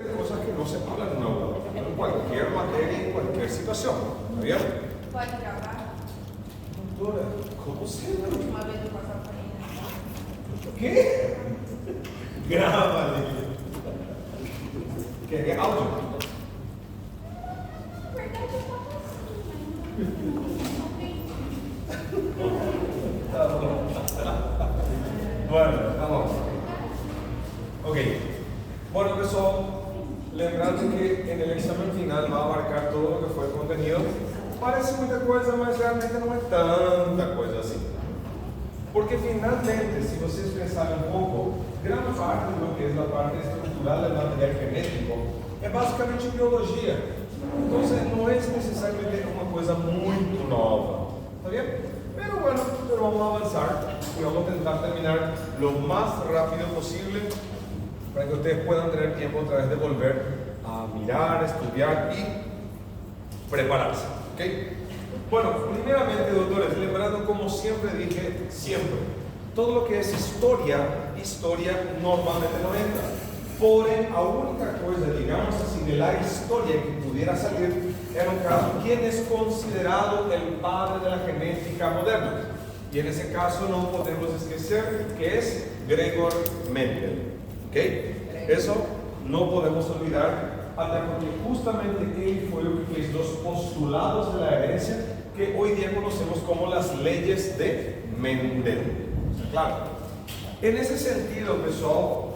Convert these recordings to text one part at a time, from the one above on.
cosas que no se hablan en un aula, en cualquier materia, en cualquier situación. ¿Está bien? Pode gravar? Doutora, como A sempre. última vez eu passava por aí. ¿Qué? Grábale. ¿Qué? Áudio. Na verdade, eu tava assim, mas Tá bom. Bueno, tá bom. Ok. Bueno, pessoal, lembrando que en el examen final va a abarcar todo lo que fue el contenido. Parece muita coisa, mas realmente não é tanta coisa assim. Porque finalmente, si vocês pensarem un poco, gran parte de lo que es la parte estructural del material genético es básicamente biología. Entonces no es necesariamente una cosa muy nova. ¿Está bien? Pero bueno, pero vamos a avanzar y vamos a intentar terminar lo más rápido posible para que ustedes puedan tener tiempo otra vez de volver a mirar, estudiar y prepararse. ¿Ok? Bueno, primeramente, doctores, lembrando como siempre dije, siempre, todo lo que es historia normalmente no entra. Porém, a única coisa, digamos así, de la historia que pudiera salir era un caso, ¿quién es considerado el padre de la genética moderna? Y en ese caso no podemos esquecer que es Gregor Mendel. ¿Ok? Eso no podemos olvidar, hasta porque justamente él fue lo que hizo los postulados de la herencia que hoy día conocemos como las leyes de Mendel. Claro. En ese sentido, pessoal,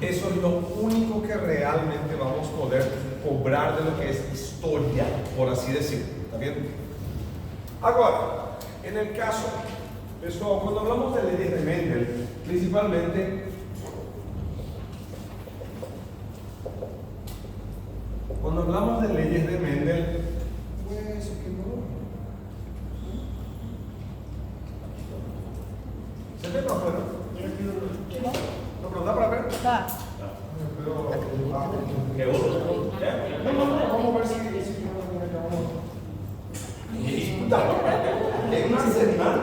eso es lo único que realmente vamos a poder cobrar de lo que es historia, por así decirlo. ¿Está bien? Ahora, en el caso, pessoal, cuando hablamos de leyes de Mendel, principalmente, cuando hablamos de leyes de Mendel, pues, ¿qué no? ¿Se ve para afuera? ¿No, pero da para ver? Tá. Pero, ¿qué otro? Vamos a ver si es una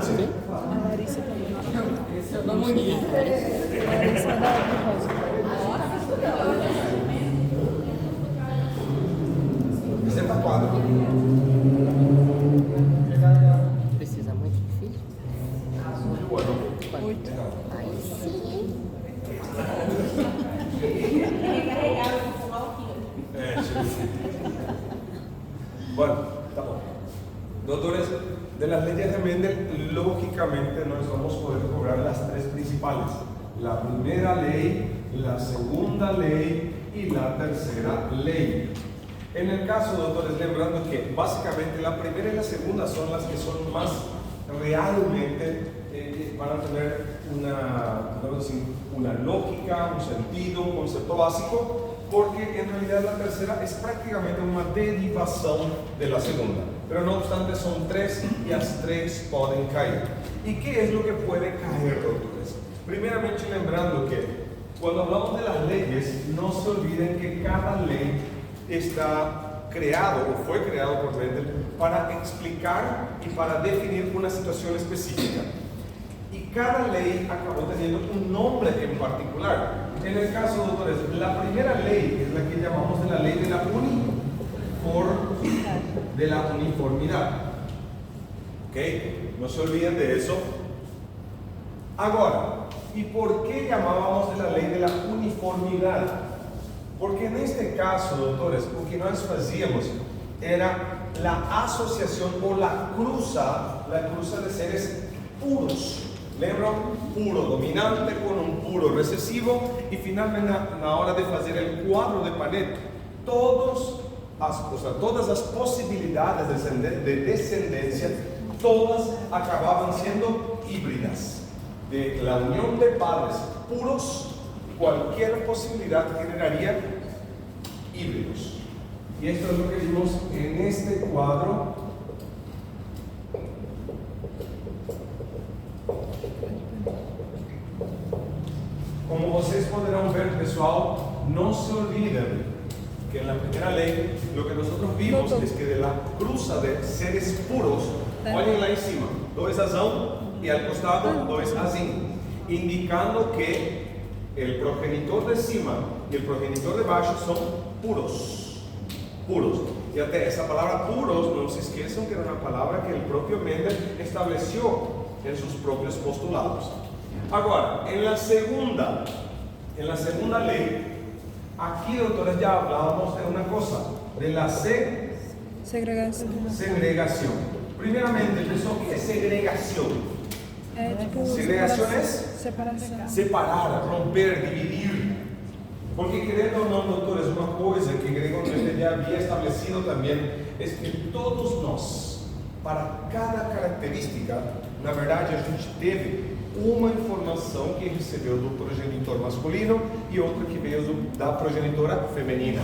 semente. A Larissa também. Esse é o nome bonito. Larissa é da Rosa. Esse é tatuado. Precisa muito de filho? Muito bueno. Muito. Aí sim. recarregaram o celular aqui. Bueno, está bom. Doctores, de las leyes de Mendel, lógicamente nos vamos a poder cobrar las tres principales. La primera ley, la segunda ley y la tercera ley. En el caso, doctores, lembrando que básicamente la primera y la segunda son las que son más realmente van a tener una lógica, un sentido, un concepto básico, porque en realidad la tercera es prácticamente una derivación de la segunda. Pero no obstante son tres y las tres pueden caer. ¿Y qué es lo que puede caer, doctores? Primeramente, lembrando que cuando hablamos de las leyes, no se olviden que cada ley está creado o fue creado por Mendel para explicar y para definir una situación específica. Y cada ley acabó teniendo un nombre en particular. En el caso, doctores, la primera ley es la que llamamos de la ley de la uniformidad. ¿Ok? No se olviden de eso. Ahora, ¿y por qué llamábamos de la ley de la uniformidad? Porque en este caso, doctores, lo que nós fazíamos era la asociación o la cruza de seres puros. Lembram? Puro dominante con un puro recesivo y finalmente a la hora de hacer el cuadro de Panet, todas las posibilidades de descendencia, todas acababan siendo híbridas. De la unión de padres puros, cualquier posibilidad generaría híbridos. Y esto es lo que vimos en este cuadro. Como vocês poderão ver, pessoal, no se olviden que en la primera ley lo que nosotros vimos es que de la cruza de seres puros, olhem lá em cima, dois azão y al costado dois azinho, indicando que el progenitor de cima e o progenitor de baixo são puros. Puros. E até essa palavra puros, não se esqueçam que era uma palavra que o próprio Mendel estabeleceu em seus próprios postulados. Agora, em la segunda lei, aqui, doutores, já falamos de uma coisa, de la segregação. Primeiramente, pessoal, o que é segregação? Segregação é separação. separar, romper, dividir. Porque, querendo ou não, doutores, uma coisa que Gregor Mendel já havia estabelecido também é que todos nós, para cada característica, na verdade, a gente teve uma informação que recebeu do progenitor masculino e outra que veio da progenitora feminina.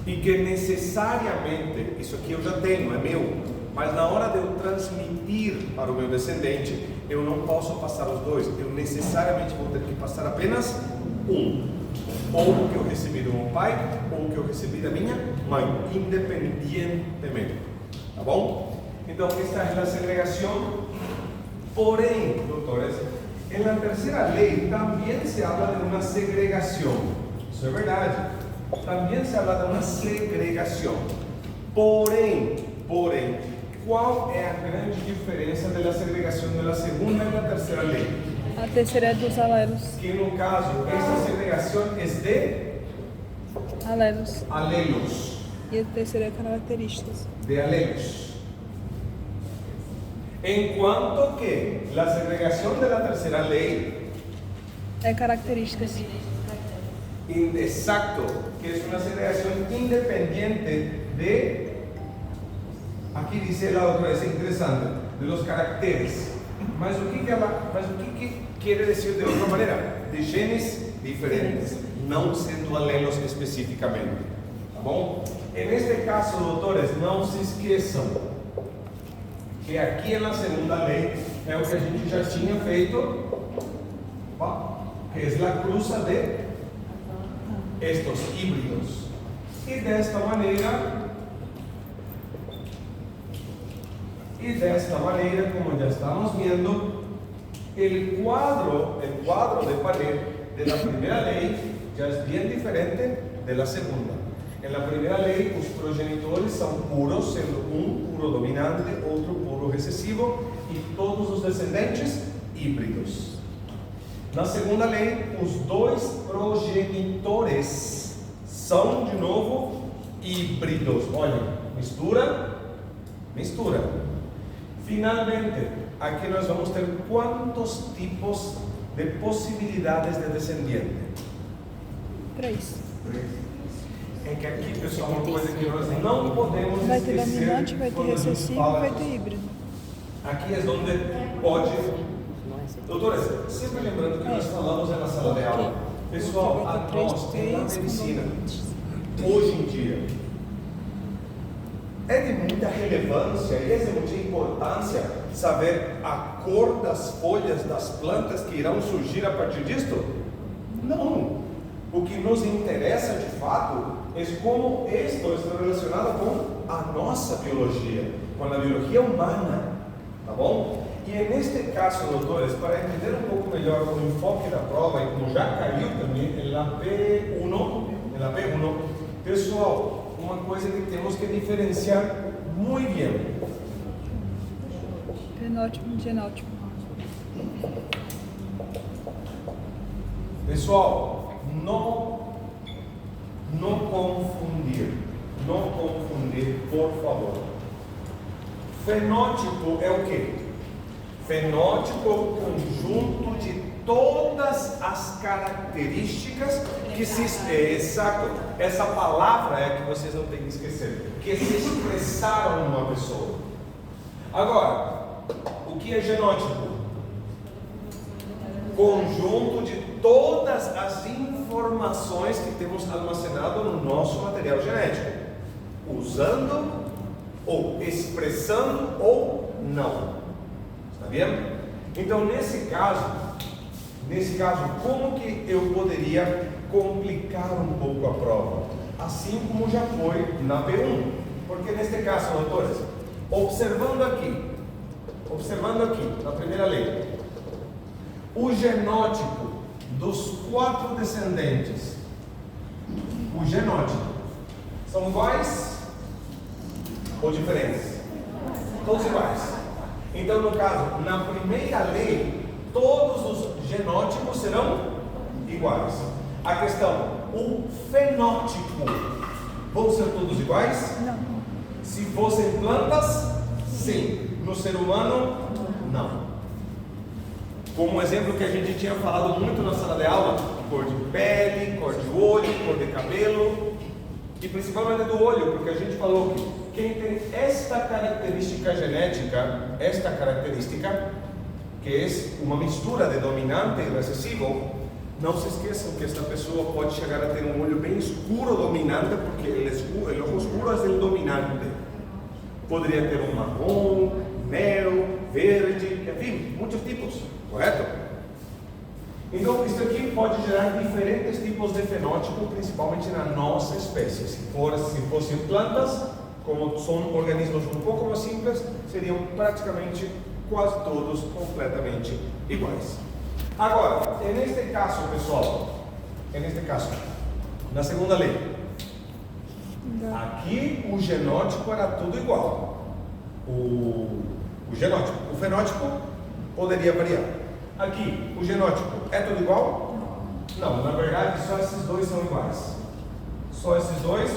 E que necessariamente, isso aqui eu já tenho, é meu, mas na hora de eu transmitir para o meu descendente, eu não posso passar os dois, eu necessariamente vou ter que passar apenas um. Ou o que eu recebi do meu pai, ou o que eu recebi da minha mãe, independentemente. Tá bom? Então, esta é a segregação. Porém, doutores, na terceira lei também se habla de uma segregação. Isso é verdade. Também se habla de uma segregação. Porém, qual é a grande diferença da segregação da segunda e da terceira lei? A terceira é dos alelos. Que no caso, esta segregação é de alelos. E a terceira é características. De alelos. Enquanto que a segregação da terceira lei é características. Exacto, que é uma segregação independente de, aqui diz ela outra vez, é interessante, de los caracteres. Mas o que quer dizer de outra maneira? De genes diferentes, não sendo alelos especificamente. Tá bom? Neste caso, doutores, não se esqueçam que aqui na segunda lei é o que a gente já tinha feito, que é a cruza de estes híbridos. E desta maneira, como já estamos vendo, o quadro de pared da primeira lei já é bem diferente da segunda. Na primeira lei, os progenitores são puros, sendo um puro dominante, outro puro recessivo, e todos os descendentes híbridos. Na segunda lei, os dois progenitores são, de novo, híbridos. Olha, mistura. Finalmente, aqui nós vamos ter quantos tipos de possibilidades de descendente? 3. É que aqui, pessoal, uma coisa que nós não podemos Vai ter esquecer dominante, vai ter quando a gente recessivo, fala vai ter híbrido. Aqui é onde pode. Doutores, sempre lembrando que nós falamos na sala de aula. Pessoal, a nós, na medicina, hoje em dia, é de muita relevância e é de muita importância saber a cor das folhas das plantas que irão surgir a partir disto? Não. O que nos interessa de fato é como isto está relacionado com a nossa biologia, com a biologia humana, tá bom? E neste caso, doutores, para entender um pouco melhor o enfoque da prova, e como já caiu também na P1, pessoal, uma coisa que temos que diferenciar muito bem. Fenótipo e genótipo. Pessoal, não confundir, por favor. Fenótipo é o quê? Fenótipo é o conjunto de todas as características que exato, essa palavra é que vocês não têm que esquecer, que se expressaram numa pessoa. Agora, o que é genótipo? Conjunto de todas as informações que temos armazenado no nosso material genético, usando ou expressando ou não. Está vendo? Então, nesse caso, como que eu poderia complicar um pouco a prova? Assim como já foi na P1. Porque neste caso, doutores, observando aqui, na primeira lei, o genótipo dos 4 descendentes o genótipo. São iguais ou diferentes? Todos iguais. Então, no caso, na primeira lei, todos os genótipos serão iguais. A questão, o fenótipo, vão ser todos iguais? Não. Se fossem plantas, sim. No ser humano, não. Como exemplo que a gente tinha falado muito na sala de aula, cor de pele, cor de olho, cor de cabelo, e principalmente do olho, porque a gente falou que quem tem esta característica genética, que é uma mistura de dominante e recessivo, não se esqueçam que esta pessoa pode chegar a ter um olho bem escuro dominante, porque o ojo escuro é o dominante. Poderia ter um marrom, mel, verde, enfim, muitos tipos, correto? Então, isso aqui pode gerar diferentes tipos de fenótipo, principalmente na nossa espécie. Se fossem plantas, como são organismos um pouco mais simples, seriam praticamente quase todos completamente iguais. Agora, neste caso, pessoal, na segunda lei, aqui o genótipo era tudo igual. O fenótipo poderia variar. Aqui, o genótipo é tudo igual? Não, na verdade só esses dois são iguais. Só esses dois,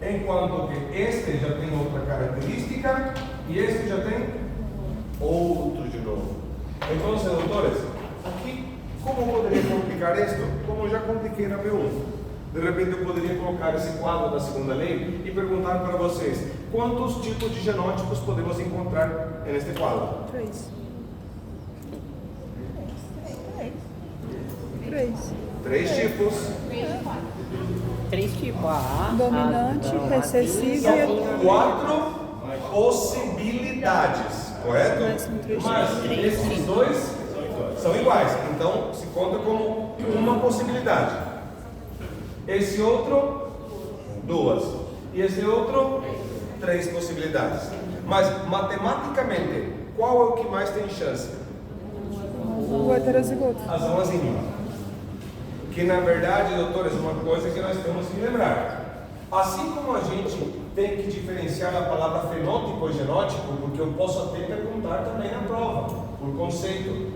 enquanto que este já tem outra característica e este já tem outro de novo. Então, doutores, aqui, como eu poderia complicar isto? Como eu já compliquei na B1. De repente eu poderia colocar esse quadro da segunda lei e perguntar para vocês: quantos tipos de genótipos podemos encontrar neste quadro? 3 tipos. 3 tipos. Dominante, recessivo São e 4 possibilidades, correto? Mas esses dois são iguais, então se conta como uma possibilidade. Esse outro, 2. E esse outro, 3 possibilidades. Mas matematicamente, qual é o que mais tem chance? o heterozigoto. As zonas ímpares. Que na verdade, doutores, uma coisa que nós temos que lembrar. Assim como a gente tem que diferenciar a palavra fenótipo e genótipo, porque eu posso até perguntar também na prova, por conceito.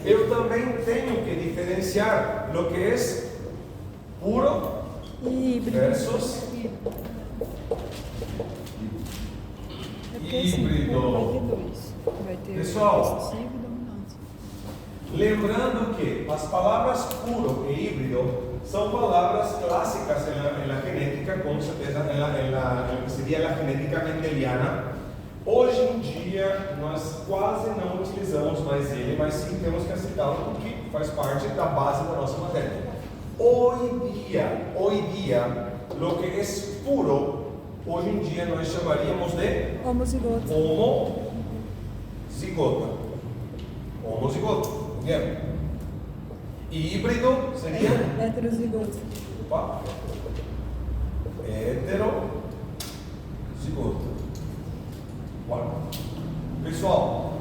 Eu também tenho que diferenciar o que é puro E híbrido. versus É porque assim, híbrido. vai ter dois. Vai ter Pessoal, recessivo e dominante. lembrando que as palavras puro e híbrido são palavras clássicas na genética, com certeza en que seria a genética mendeliana. Hoje em dia nós quase não utilizamos mais ele, mas sim temos que aceitá-lo porque faz parte da base da nossa matéria. Hoje dia, o que é puro, hoje em dia nós chamaríamos de Homozigoto. Homozigoto, entendeu? E híbrido seria? Heterozigoto. Opa. Heterozigoto. Bora. Pessoal,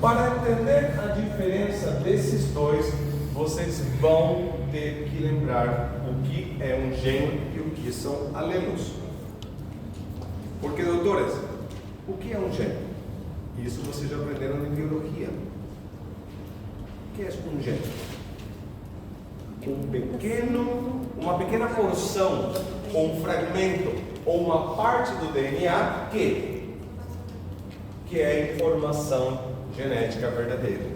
para entender a diferença desses dois, vocês vão ter que lembrar o que é um gene e o que são alelos. Porque, doutores, o que é um gene? Isso vocês já aprenderam em biologia. O que é um gene? Uma pequena porção, ou um fragmento, ou uma parte do DNA que é a informação genética verdadeira.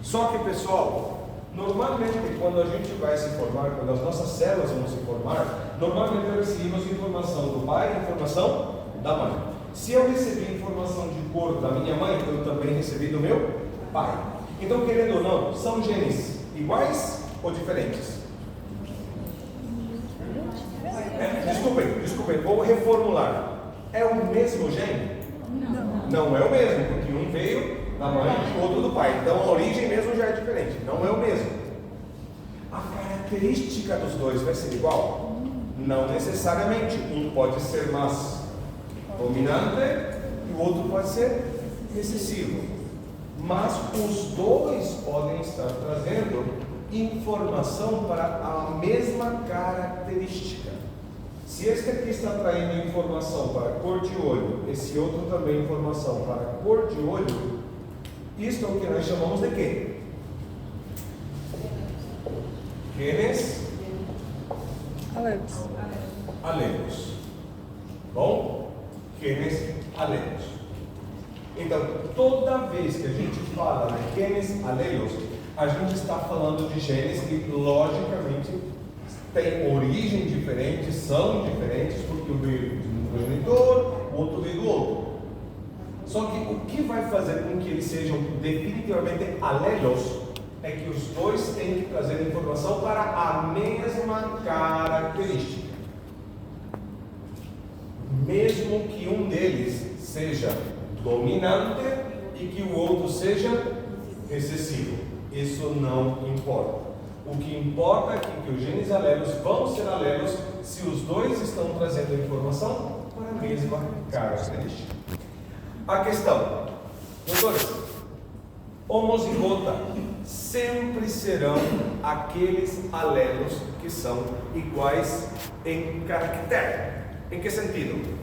Só que, pessoal, normalmente quando a gente vai se formar, quando as nossas células vão se formar, normalmente recebemos informação do pai e informação da mãe. Se eu recebi informação de cor da minha mãe, eu também recebi do meu pai. Então, querendo ou não, são genes iguais ou diferentes? Desculpem, vou reformular. É o mesmo gene? Não é o mesmo, porque um veio da mãe e o outro do pai. Então a origem mesmo já é diferente, não é o mesmo. A característica dos dois vai ser igual? Não necessariamente. Um pode ser mais dominante e o outro pode ser recessivo. Mas os dois podem estar trazendo informação para a mesma característica. Se este aqui está traindo informação para a cor de olho, esse outro também informação para a cor de olho, isto é o que nós chamamos de quê? Genes alelos. Bom? Genes alelos. Então, toda vez que a gente fala de genes alelos, a gente está falando de genes que, logicamente, têm origem diferente, são diferentes, porque um veio de um progenitor, o outro veio do outro. Só que o que vai fazer com que eles sejam definitivamente alelos é que os dois têm que trazer informação para a mesma característica. Mesmo que um deles seja dominante e que o outro seja recessivo. Isso não importa. O que importa é que os genes alelos vão ser alelos se os dois estão trazendo informação para a mesma característica. A questão, doutores, homozigota sempre serão aqueles alelos que são iguais em caractere. Em que sentido?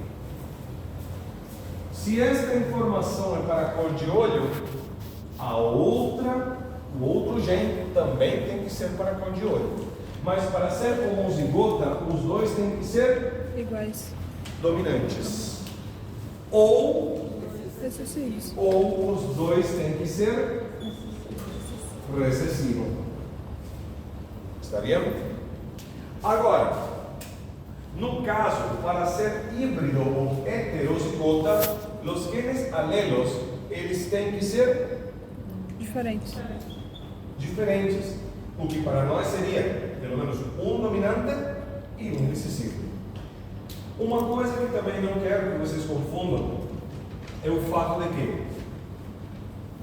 Se esta informação é para a cor de olho, o outro gene também tem que ser para a cor de olho. Mas para ser homozigota, os dois têm que ser iguais. Dominantes. Ou Recessivos. Ou os dois têm que ser recessivos. Estaria? Agora, no caso, para ser híbrido ou heterozigota, os genes alelos, eles têm que ser Diferentes. diferentes. O que para nós seria, pelo menos, um dominante e um recessivo. Uma coisa que também não quero que vocês confundam é o fato de que,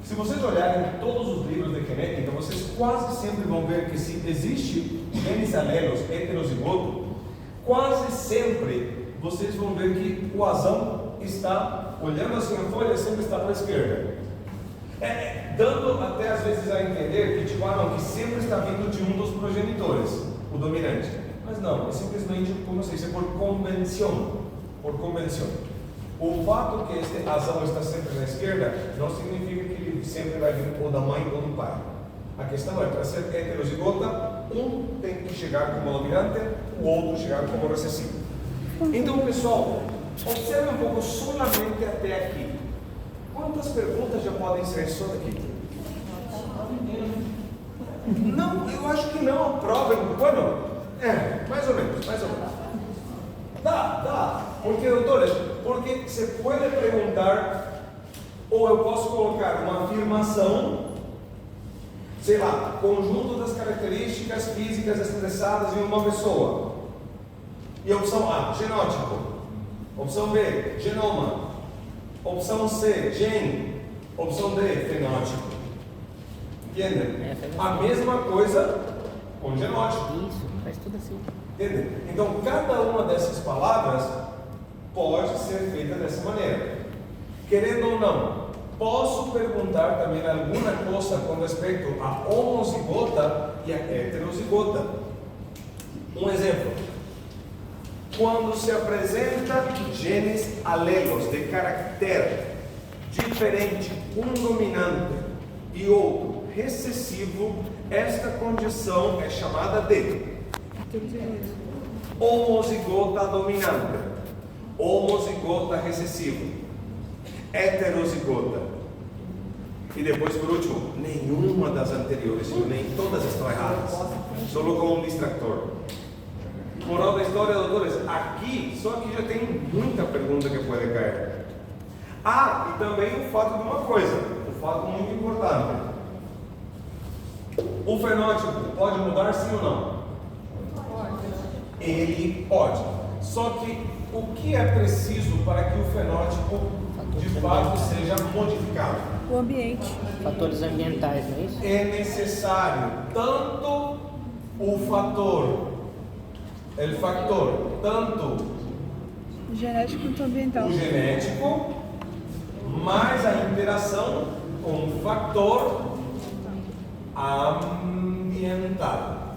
se vocês olharem todos os livros de genética, vocês quase sempre vão ver que se existe genes alelos heterozigoto, quase sempre vocês vão ver que o azão está, olhando assim a folha, sempre está para a esquerda. Dando até às vezes a entender que, não, que sempre está vindo de um dos progenitores, o dominante. Mas não, é simplesmente, como se diz, por convenção. Por convenção. O fato que este azão está sempre na esquerda não significa que ele sempre vai vir ou da mãe ou do pai. A questão é, para ser heterozigota, um tem que chegar como dominante, o outro chegar como recessivo. Então, pessoal, observe um pouco solamente até aqui. Quantas perguntas já podem ser só daqui? Não, eu acho que não. Aprovem. Bueno, mais ou menos, mais ou menos. Dá. Porque, doutores, porque você pode perguntar, ou eu posso colocar uma afirmação, sei lá, conjunto das características físicas expressadas em uma pessoa. E opção A, genótipo. Opção B, genoma. Opção C, gene. Opção D, fenótipo. Entendem? A mesma coisa com genótipo. Isso, faz tudo assim. Entendem? Então, cada uma dessas palavras pode ser feita dessa maneira. Querendo ou não, posso perguntar também alguma coisa com respeito a homozigota e a heterozigota. Um exemplo. Quando se apresenta genes alelos de caractere diferente, um dominante e outro recessivo, esta condição é chamada de homozigota dominante, homozigota recessivo, heterozigota. E depois, por último, nenhuma das anteriores, nem todas estão erradas, só como um distractor. Moral da história, doutores, só aqui já tem muita pergunta que pode cair. E também o fato de uma coisa, um fato muito importante. O fenótipo pode mudar, sim ou não? Ele pode. Só que o que é preciso para que o fenótipo de fato seja modificado? O ambiente. Fatores ambientais, não é isso? É necessário tanto o factor, tanto Genético quanto ambiental. o genético, mais a interação com o fator ambiental. ambiental.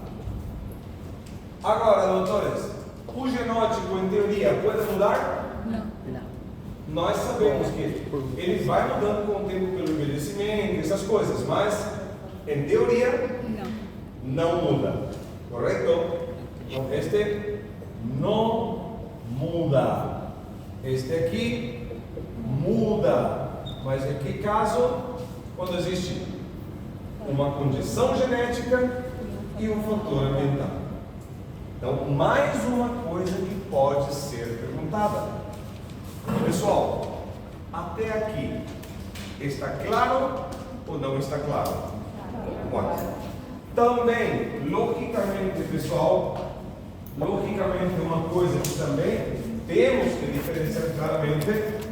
Agora, doutores, o genótipo, em teoria, pode mudar? Não. Nós sabemos que ele vai mudando com o tempo pelo envelhecimento, essas coisas, mas, em teoria, não muda. Correto? Então, este não muda. Este aqui muda. Mas em que caso? Quando existe uma condição genética e um fator ambiental. Então, mais uma coisa que pode ser perguntada. Pessoal, até aqui, está claro ou não está claro? Ótimo. Também, logicamente, pessoal, uma coisa que também temos que diferenciar claramente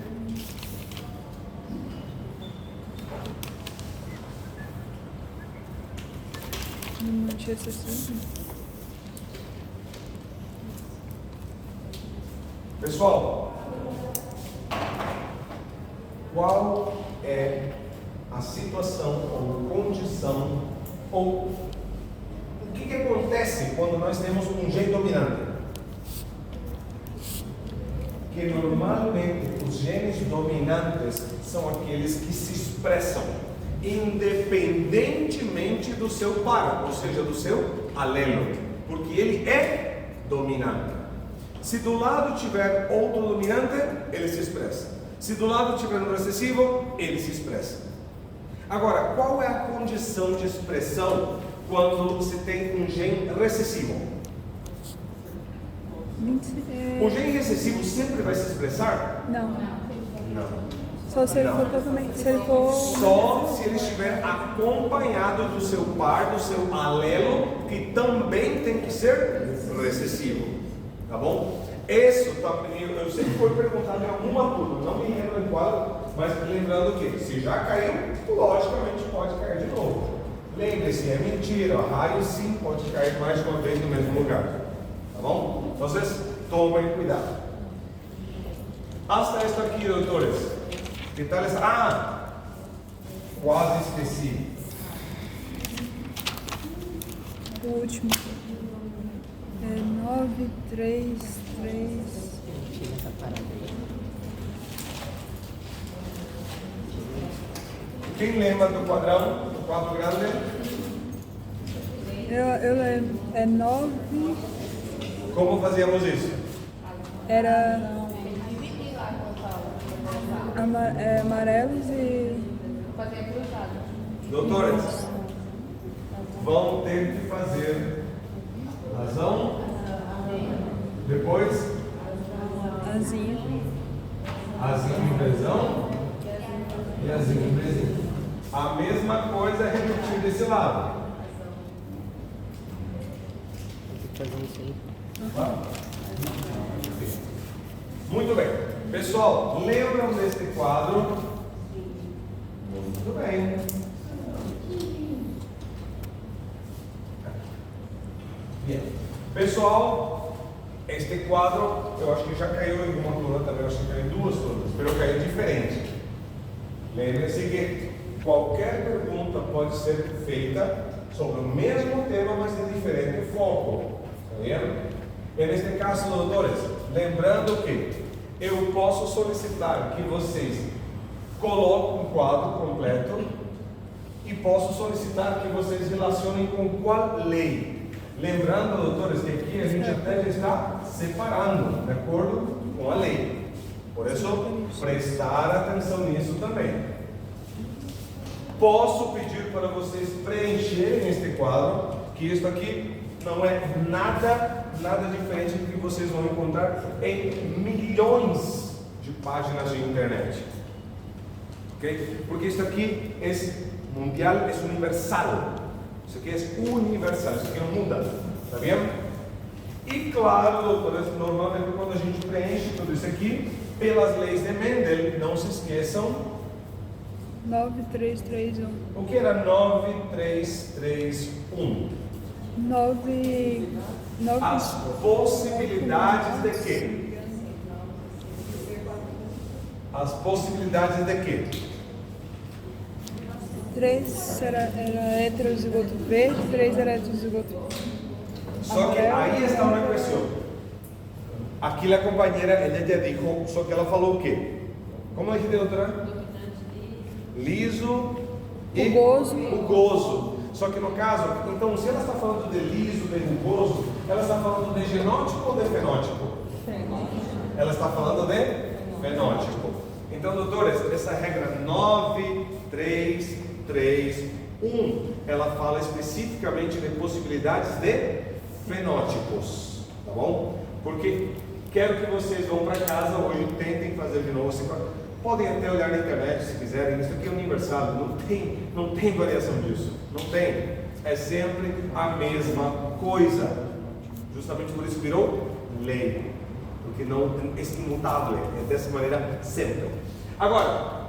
Não tinha acessível. pessoal, qual é a situação ou condição ou o que acontece quando nós temos um gene dominante? Que normalmente os genes dominantes são aqueles que se expressam independentemente do seu par, ou seja, do seu alelo, porque ele é dominante. Se do lado tiver outro dominante, ele se expressa. Se do lado tiver um recessivo, ele se expressa. Agora, qual é a condição de expressão quando se tem um gene recessivo? O gene recessivo sempre vai se expressar? Não. Não. Só se ele for totalmente. Se ele for. Só se ele estiver acompanhado do seu par, do seu alelo, que também tem que ser recessivo. Tá bom? Isso também, eu sei que foi perguntado em alguma turma, não me lembro em qual, mas lembrando que se já caiu, logicamente pode cair de novo. Lembre-se, é mentira, raio sim pode cair mais de uma vez no mesmo lugar. Tá bom? Vocês tomem cuidado. Hasta esta aqui, doutores. Que tal essa? Ah! Quase esqueci. O último. É 933. Tira essa parada aí. Quem lembra do quadrão? Do quadro grande? Eu lembro. É 9. Como fazíamos isso? Era. Amarelos e. Fazer cruzado. Doutores, vão ter que fazer razão, depois Azinho. azinho, brezão e azinho, brezinho. A mesma coisa repetir desse lado. Tem que fazer isso aí. Muito bem. Pessoal, lembram deste quadro? Muito bem. Bem. Pessoal, este quadro, eu acho que já caiu em uma turma também, eu acho que caiu em duas turmas, mas caiu diferente. Lembre-se que qualquer pergunta pode ser feita sobre o mesmo tema, mas de diferente foco. Está vendo? E neste caso, doutores, lembrando que eu posso solicitar que vocês coloquem um quadro completo e posso solicitar que vocês relacionem com qual lei. Lembrando, doutores, que aqui a gente até já está separando, de acordo com a lei. Por isso, prestar atenção nisso também. Posso pedir para vocês preencherem este quadro, que isso aqui não é nada diferente do que vocês vão encontrar em milhões de páginas de internet. Ok? Porque isso aqui é mundial, é universal. Isso aqui é universal, isso aqui não muda. Está vendo? E claro, doutores, normalmente quando a gente preenche tudo isso aqui, pelas leis de Mendel, não se esqueçam. 9331. O que era 9331? 9. As possibilidades de quê? As possibilidades de quê? 3 era heterozigoto verde, 3 era heterozigoto Só que aí está uma questão. Aqui a companheira, ela já dijo, só que ela falou o quê? Como ela disse, doutora? Liso e rugoso. Só que no caso, então, se ela está falando de liso, de rugoso, ela está falando de genótipo ou de fenótipo? Ela está falando de fenótipo. Então, doutores, essa regra 9, 3, 3, 1, ela fala especificamente de possibilidades de fenótipos, tá bom? Porque quero que vocês vão para casa hoje, tentem fazer de novo. Podem até olhar na internet se quiserem. Isso aqui é universal, não tem variação disso, não tem. É sempre a mesma coisa. Justamente por isso virou lei, porque não é imutável, é dessa maneira sempre. Agora,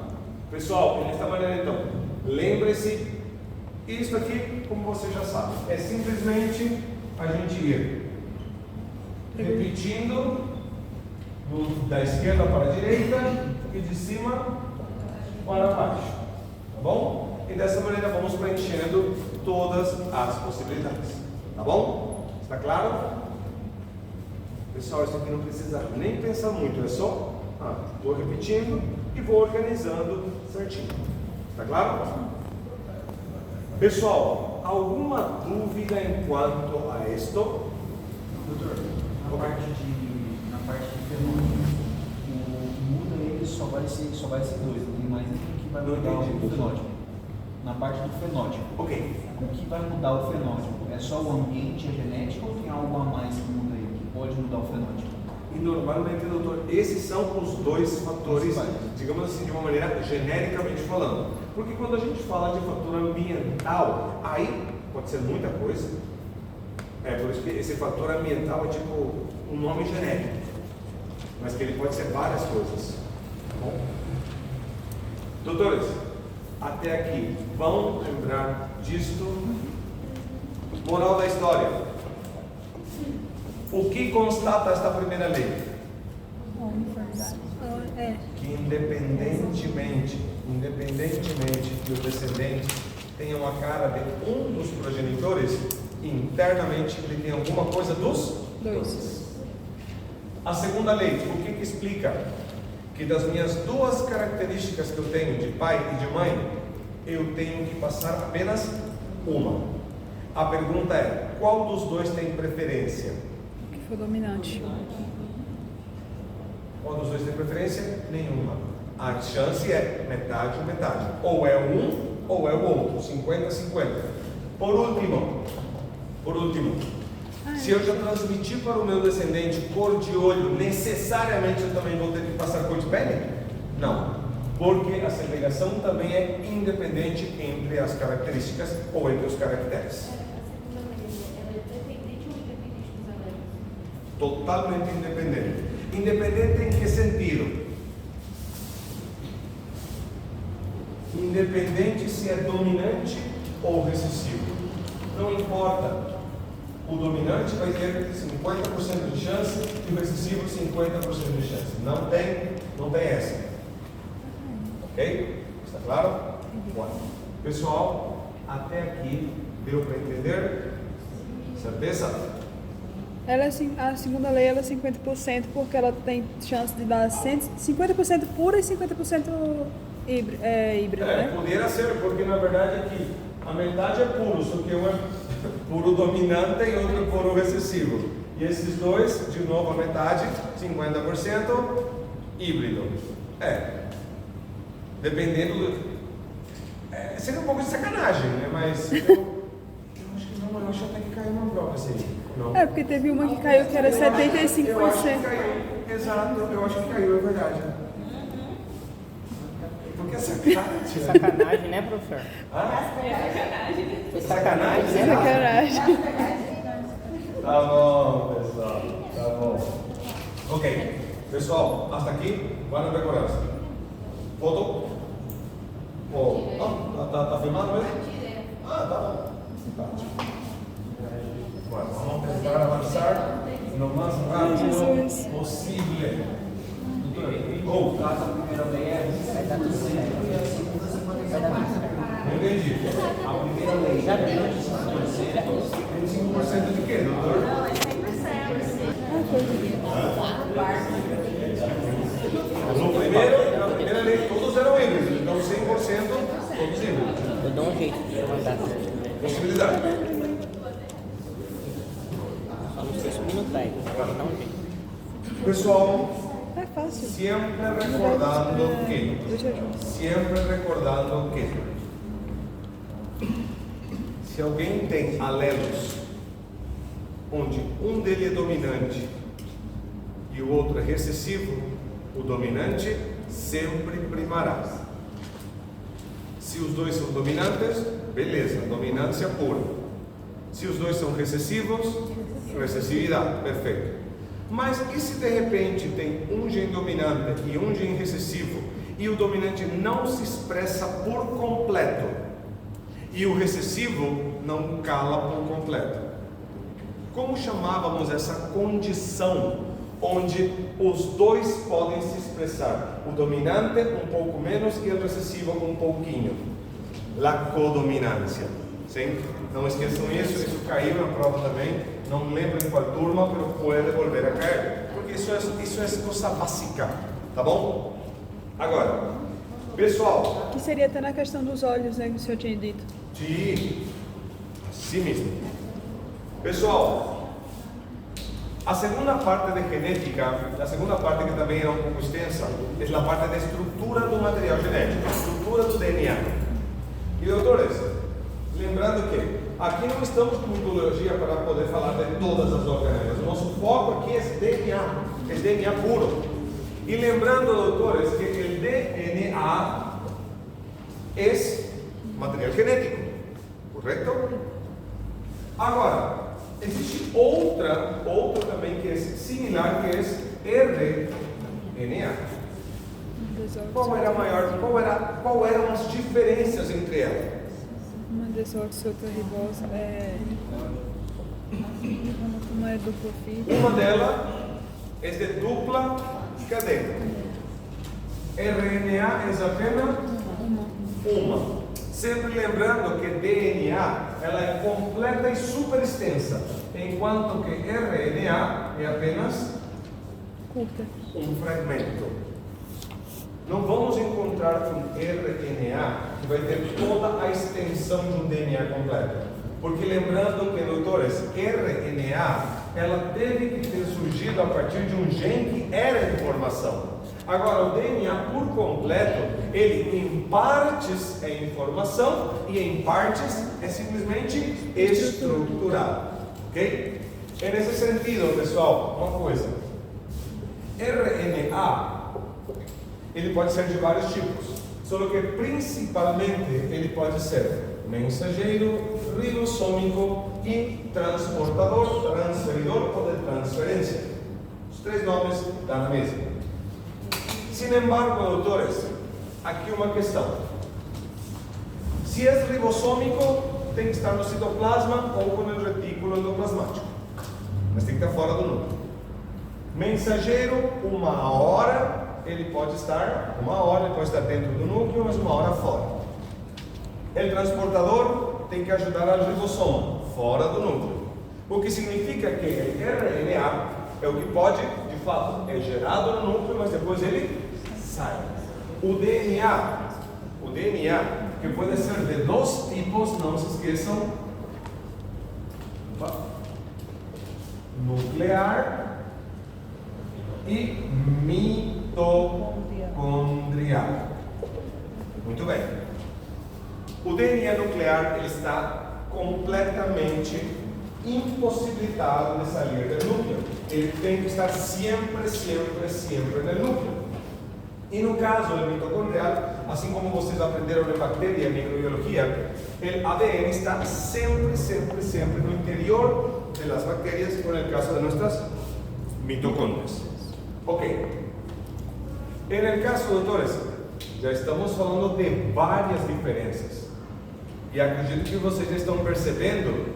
pessoal, desta maneira então, lembre-se, isso aqui, como você já sabe, é simplesmente a gente ir repetindo da esquerda para a direita e de cima para baixo, tá bom? E dessa maneira vamos preenchendo todas as possibilidades, tá bom? Está claro? Pessoal, isso aqui não precisa nem pensar muito, é só estou repetindo e vou organizando certinho, está claro? Pessoal, alguma dúvida em quanto a isto? Doutor, na parte de fenômeno, muda ele só vai ser 2, não tem mais nenhum que vai mudar o fenótipo. Na parte do fenótipo. Ok. O que vai mudar o fenótipo? É só o ambiente, a genética ou tem algo a mais que muda ele, que pode mudar o fenótipo? E normalmente, doutor, esses são os dois fatores, digamos assim, de uma maneira genericamente falando. Porque quando a gente fala de fator ambiental, aí pode ser muita coisa. Por isso que esse fator ambiental é tipo um nome genérico, mas que ele pode ser várias coisas. Tá bom? Doutores, até aqui, vão lembrar disto? Moral da história. O que constata esta primeira lei? Que independentemente que o descendente tenha uma cara de um dos progenitores, internamente ele tem alguma coisa dos dois. A segunda lei, o que explica? Que das minhas duas características que eu tenho de pai e de mãe, eu tenho que passar apenas uma. A pergunta é, qual dos dois tem preferência? Que for dominante. Qual dos dois tem preferência? Nenhuma. A chance é metade, metade. Ou é um ou é o outro, 50-50. Por último, se eu já transmitir para o meu descendente cor de olho, necessariamente eu também vou ter que passar cor de pele? Não, porque a segregação também é independente entre as características ou entre os caracteres. Totalmente independente. Independente em que sentido? Independente se é dominante ou recessivo. Não importa. O dominante vai ter 50% de chance e o recessivo 50% de chance. Não tem essa. Ok? Está claro? Bom. Pessoal, até aqui deu para entender? Certeza? Ela, a segunda lei ela é 50% porque ela tem chance de dar 50% pura e 50% híbrido, né? Poderia ser, porque na verdade aqui a metade é puro, só que um é puro dominante e outro é puro recessivo. E esses dois, de novo a metade, 50% híbrido. Dependendo do... seria um pouco de sacanagem, né? Mas eu acho que não, eu acho até que caiu uma prova assim. Não. Porque teve uma que caiu que era 75%. Eu acho que caiu, exato, eu acho que caiu, é verdade. Porque é sacanagem. Sacanagem, né, professor? Foi sacanagem, né? Sacanagem. Tá bom, pessoal, tá bom. Ok, pessoal, hasta aqui, vai na decoração. Foto? Tá filmando mesmo? Tá bom. Simpático. Bueno, vamos tentar avançar lo más rápido possível. Doutor, caso a primeira lei vai dar tudo certo e a segunda 50%. Não entendi. A primeira lei Já deu. 25% de quê, doutor? Não, é 100%. Na primeira lei todos eram híbridos, então 100% todos híbridos. Eu dou um jeito de levantar. Possibilidade. Só não sei subir no trem. Dá um jeito. Pessoal, É fácil. sempre recordando que se alguém tem alelos onde um dele é dominante e o outro é recessivo, o dominante sempre primará. Se os dois são dominantes, beleza, dominância pura. Se os dois são recessivos, recessividade, perfeito. Mas e se de repente tem um gene dominante e um gene recessivo e o dominante não se expressa por completo e o recessivo não cala por completo? Como chamávamos essa condição onde os dois podem se expressar? O dominante um pouco menos e o recessivo um pouquinho. La codominância. Sim? Não esqueçam isso caiu na prova também. Não lembro em qual turma, mas pode volver a cair. Porque isso é coisa básica. Tá bom? Agora, pessoal. Que seria até na questão dos olhos, né, que o senhor tinha dito. Sim, assim mesmo. Pessoal, a segunda parte de genética, a segunda parte que também era um pouco extensa, é a parte da estrutura do material genético, a estrutura do DNA. E doutores, lembrando que aqui não estamos com biologia para poder falar de todas as organelas. O nosso foco aqui é DNA puro. E lembrando, doutores, que o DNA é material genético, correto? Agora, existe outra também que é similar, que é RNA. Qual eram as diferenças entre elas? Uma desoxirribose uma é duplo fito. Uma delas é de dupla cadeia. RNA é apenas uma. Sempre lembrando que DNA ela é completa e super extensa, enquanto que RNA é apenas Curta. um fragmento. Não vamos encontrar um RNA que vai ter toda a extensão de um DNA completo. Porque lembrando que, doutores, RNA ela teve que ter surgido a partir de um gene que era informação. Agora, o DNA por completo, ele em partes é informação e em partes é simplesmente estruturado. Ok? É nesse sentido, pessoal, uma coisa. RNA, ele pode ser de vários tipos, só que principalmente ele pode ser mensageiro, ribossômico e transportador, transferidor ou de transferência. Os três nomes estão na mesma. Sin embargo, doutores, aqui uma questão. Se é ribossômico, tem que estar no citoplasma ou no retículo endoplasmático, mas tem que estar fora do núcleo. Mensageiro, uma hora ele pode estar dentro do núcleo, mas uma hora fora. O transportador tem que ajudar ao ribossomo, fora do núcleo. O que significa que o RNA é o que pode, de fato, é gerado no núcleo, mas depois ele sai. O DNA, que pode ser de dois tipos, não se esqueçam: nuclear e mitocondrial. Muito bem. O DNA nuclear ele está completamente impossibilitado de sair do núcleo. Ele tem que estar sempre no núcleo. E no caso do mitocondrial, assim como vocês aprenderam em bactéria e microbiologia, o ADN está sempre no interior das bactérias, como no caso de nossas mitocôndrias. Ok. No caso, doutores, já estamos falando de várias diferenças. E acredito que vocês já estão percebendo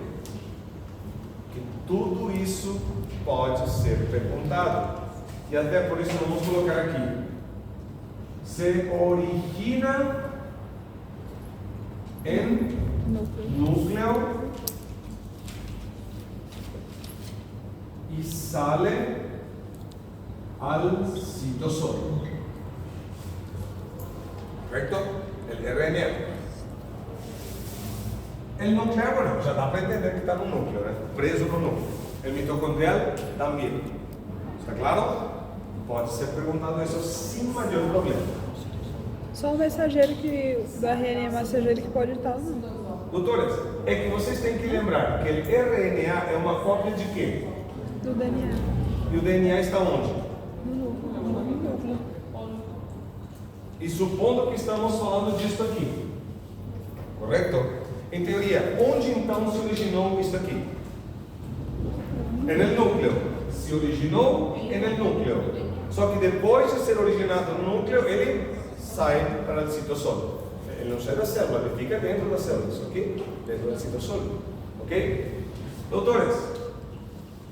que tudo isso pode ser perguntado. E até por isso vamos colocar aqui. Se origina en núcleo y sale al citosol. ¿Correcto? El RNA. El nuclear, bueno, ya dá para entender que está no núcleo, né? Preso no núcleo. El mitocondrial también. ¿Está claro? Pode ser perguntado isso sem maior problema. Só o mensageiro que, do RNA mensageiro que pode estar ou não. Doutores, é que vocês têm que lembrar que o RNA é uma cópia de quê? Do DNA. E o DNA está onde? No núcleo. E supondo que estamos falando disso aqui, correto? Em teoria, onde então se originou isso aqui? No núcleo. Se originou no núcleo. Só que depois de ser originado no núcleo, ele sai para o citosol. Ele não sai da célula, ele fica dentro da célula, isso aqui, dentro do citosol. Ok? Doutores,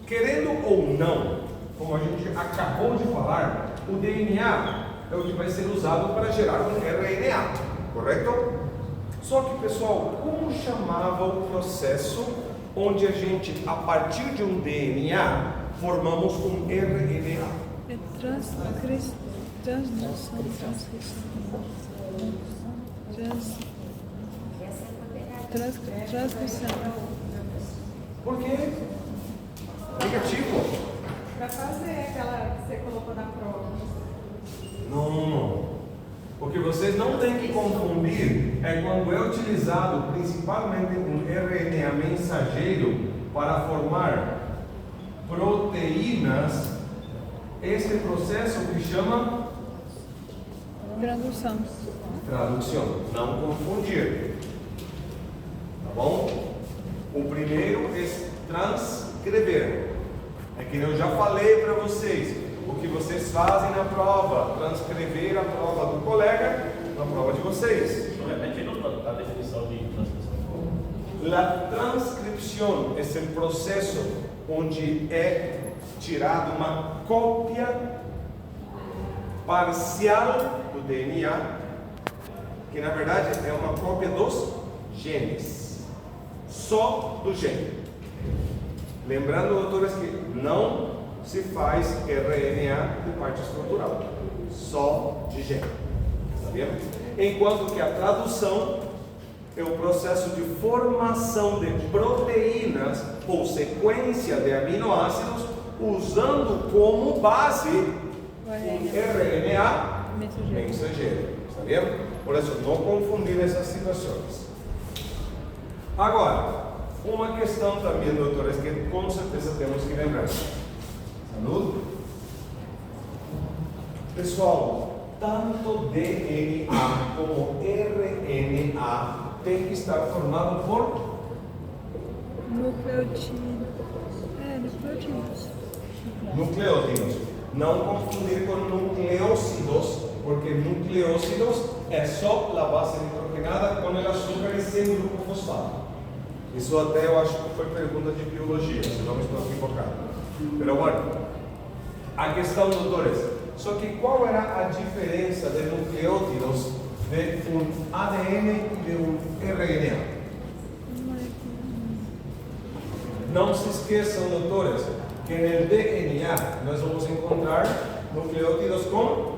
querendo ou não, como a gente acabou de falar, o DNA é o que vai ser usado para gerar um RNA, correto? Só que, pessoal, como chamava o processo onde a gente, a partir de um DNA, formamos um RNA? É transcrição. Por quê? Negativo. Para fazer aquela que você colocou na prova. Não. O que vocês não têm que confundir é quando é utilizado principalmente um RNA mensageiro para formar proteínas, este processo que chama Tradução. tradução. Não confundir. Tá bom? O primeiro é transcrever. É que eu já falei para vocês. O que vocês fazem na prova, transcrever a prova do colega na prova de vocês. Repetindo a definição de transcrição. A transcrição é o processo onde é tirada uma cópia parcial do DNA, que na verdade é uma cópia dos genes, só do gene. Lembrando, doutores, que não se faz RNA de parte estrutural, só de gene, tá vendo? Enquanto que a tradução é o processo de formação de proteínas ou sequência de aminoácidos usando como base um RNA mensageiro, tá vendo? Por isso, não confundir essas situações. Agora, uma questão também, doutores, que com certeza temos que lembrar. Saúde? Pessoal, tanto DNA como RNA tem que estar formado por Nucleotídeos. nucleótidos. Não confundir com nucleócidos, porque nucleócidos é só a base nitrogenada com o açúcar e sem grupo fosfato. Isso até eu acho que foi pergunta de biologia, se não me estou equivocado. Pero bueno, a questão, doutores, só que qual era a diferença de nucleótidos de um ADN e de um RNA? Não se esqueçam, doutores, que no DNA nós vamos encontrar nucleótidos com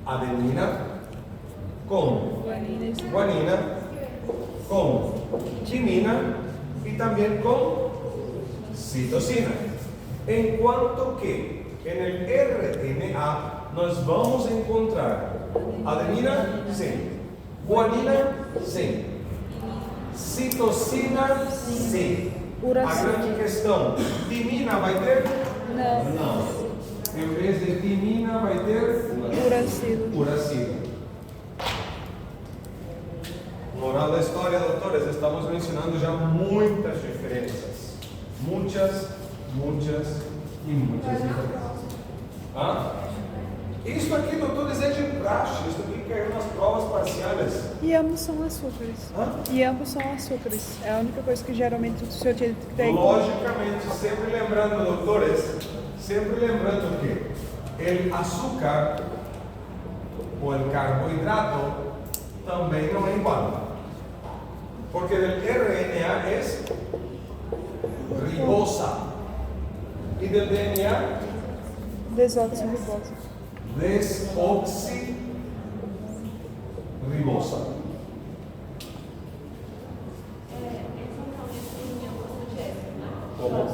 adenina, com guanina, com timina e também com citosina. Enquanto que no RNA nós vamos encontrar adenina, sim, guanina, sim, citosina, sim. A grande questão, timina vai ter? Não. Em vez de timina vai ter? Uracilo. Moral da história, doutores, estamos mencionando já muitas diferenças. Muitas diferenças. Isso aqui, doutores, é de praxe. Isso aqui caiu nas provas parciais. E ambos são açúcares. É a única coisa que geralmente o senhor tinha que ter. Logicamente, sempre lembrando, doutores, que o açúcar ou o carboidrato também não é igual. Porque del RNA es ribosa. Y del DNA, Desoxirribose. desoxirribosa. Como?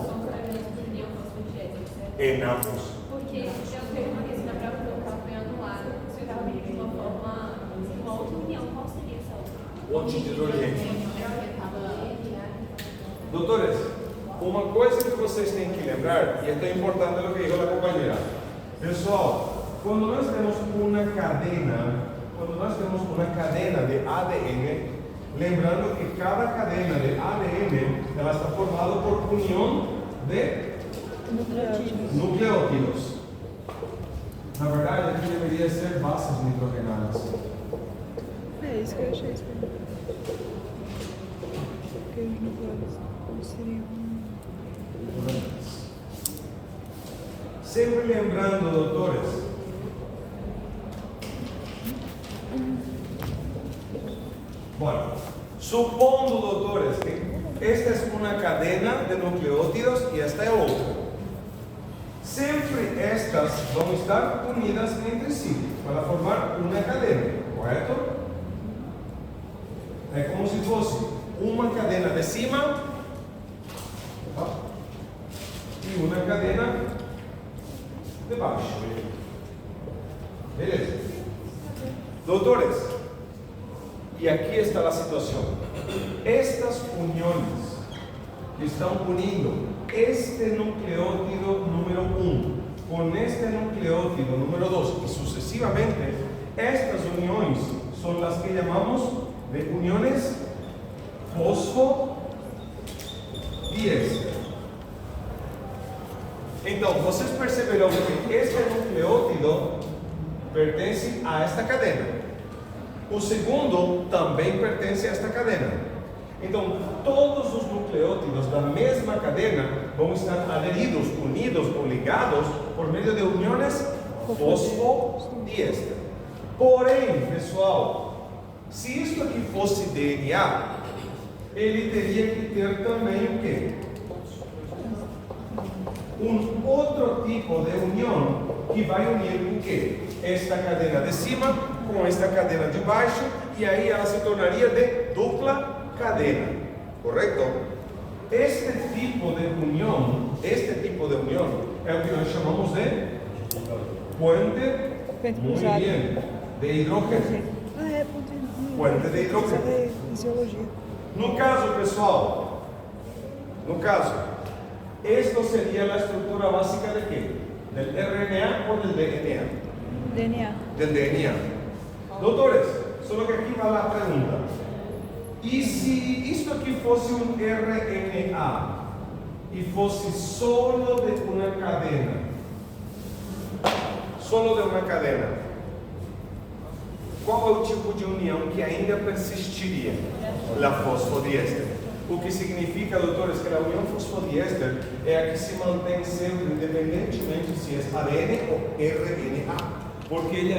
En ambos. Porque eu tenho uma questão na prova que eu estava apanhando lá, se eu estava de uma forma, uma outra união, qual seria essa outra? Antihidrogênio. Doutores, uma coisa que vocês têm que lembrar, e é tão importante o que dijo a companheira. Pessoal, quando nós temos uma cadena de ADN, lembrando que cada cadena de ADN ela está formada por união de nucleótidos. Na verdade, aqui deveria ser bases nitrogenadas. É isso que eu achei. Porque os nucleares seriam. Sempre lembrando, doutores, bueno, supondo, doutores, que esta é uma cadena de nucleótidos e esta é outra. Sempre estas vão estar unidas entre si para formar uma cadena, correto? É como se fosse uma cadena de cima e uma cadena de baixo. Beleza? Doutores, e aqui está a situação. Estas uniões que estão unindo este nucleótido número 1 com este nucleótido número 2 e sucessivamente, estas uniões são as que chamamos de uniões fosfodiéster. Então, vocês perceberão que este nucleótido pertence a esta cadena. O segundo também pertence a esta cadena. Então, todos os nucleótidos da mesma cadena vão estar aderidos, unidos ou ligados por meio de uniões fosfodiéster. Porém, pessoal, se isso aqui fosse DNA, ele teria que ter também o quê? Um outro tipo de união que vai unir o quê? Esta cadena de cima com esta cadena de baixo, e aí ela se tornaria de dupla cadena, correto? Este tipo de união é o que nós chamamos de puente, muito bem, de hidrogênio. Ah, é, Puente de hidrogênio. É fisiologia. No caso, pessoal, esto seria a estrutura básica de quê? Del RNA ou del DNA? DNA. Del DNA. Doutores, só que aqui vai lá a pergunta. E se isto aqui fosse um RNA e fosse solo de uma cadena? Solo de uma cadena. Qual é o tipo de união que ainda persistiria? A fosfodiéster. O que significa, doutores, que a união fosfodiéster é a que se mantém sempre, independentemente se é ADN ou RNA. Porque ela é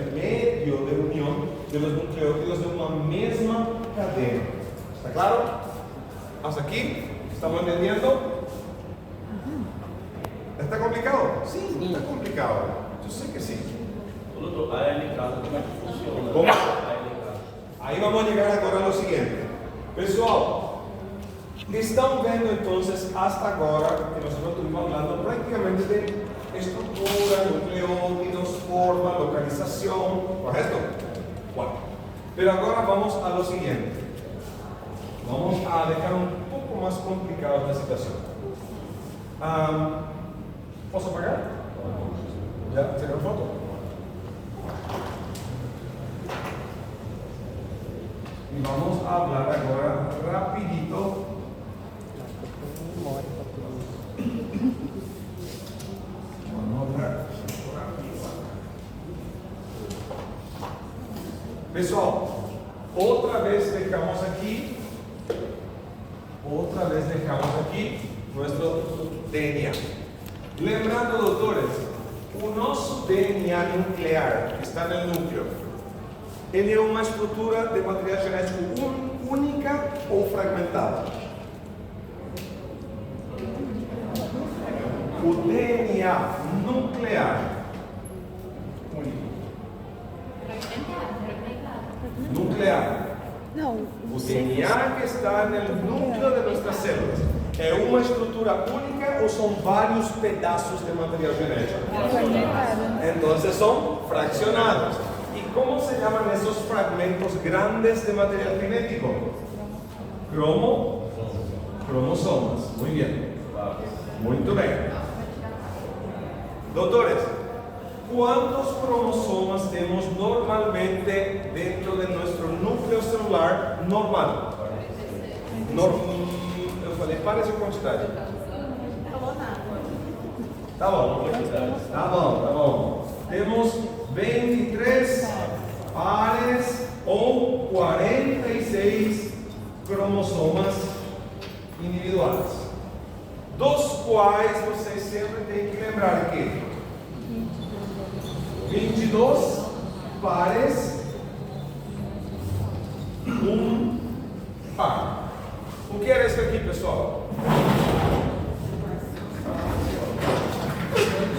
o meio de união dos nucleótidos de uma mesma cadena. ¿Está claro? ¿Hasta aquí? ¿Estamos entendiendo? ¿Está complicado? Sí, está complicado. Yo sé que sí. Doutor, a ALK, como é que funciona? Como? A ALK. Aí vamos chegar agora no seguinte. Pessoal, estão vendo então, hasta agora, que nós estamos falando praticamente de estrutura, nucleótidos, forma, localização, correto? Bueno, pero agora vamos a lo siguiente. Vamos a dejar um pouco mais complicada a situação. Posso apagar? Já tiraram foto? E vamos falar agora rapidito. Pessoal, outra vez deixamos aqui nosso DNA. Lembrando, doutores, o nosso DNA nuclear que está no núcleo Ele é uma estrutura de material genético única ou fragmentada? O DNA nuclear único. Nuclear. Não, O DNA que está no núcleo de nossas células é uma estrutura única ou são vários pedaços de material genético? fragmentada. Entonces son fraccionados. ¿Y cómo se llaman esos fragmentos grandes de material genético? Cromosomas. Muy bien. Muy bien. Doutores, ¿cuántos cromosomas tenemos normalmente dentro de nuestro núcleo celular normal? Eu falei, para essa quantidade. Tá bom. Temos 23 pares ou 46 cromossomas individuais, dos quais vocês sempre têm que lembrar que 22 pares, um par. O que era isso aqui, pessoal?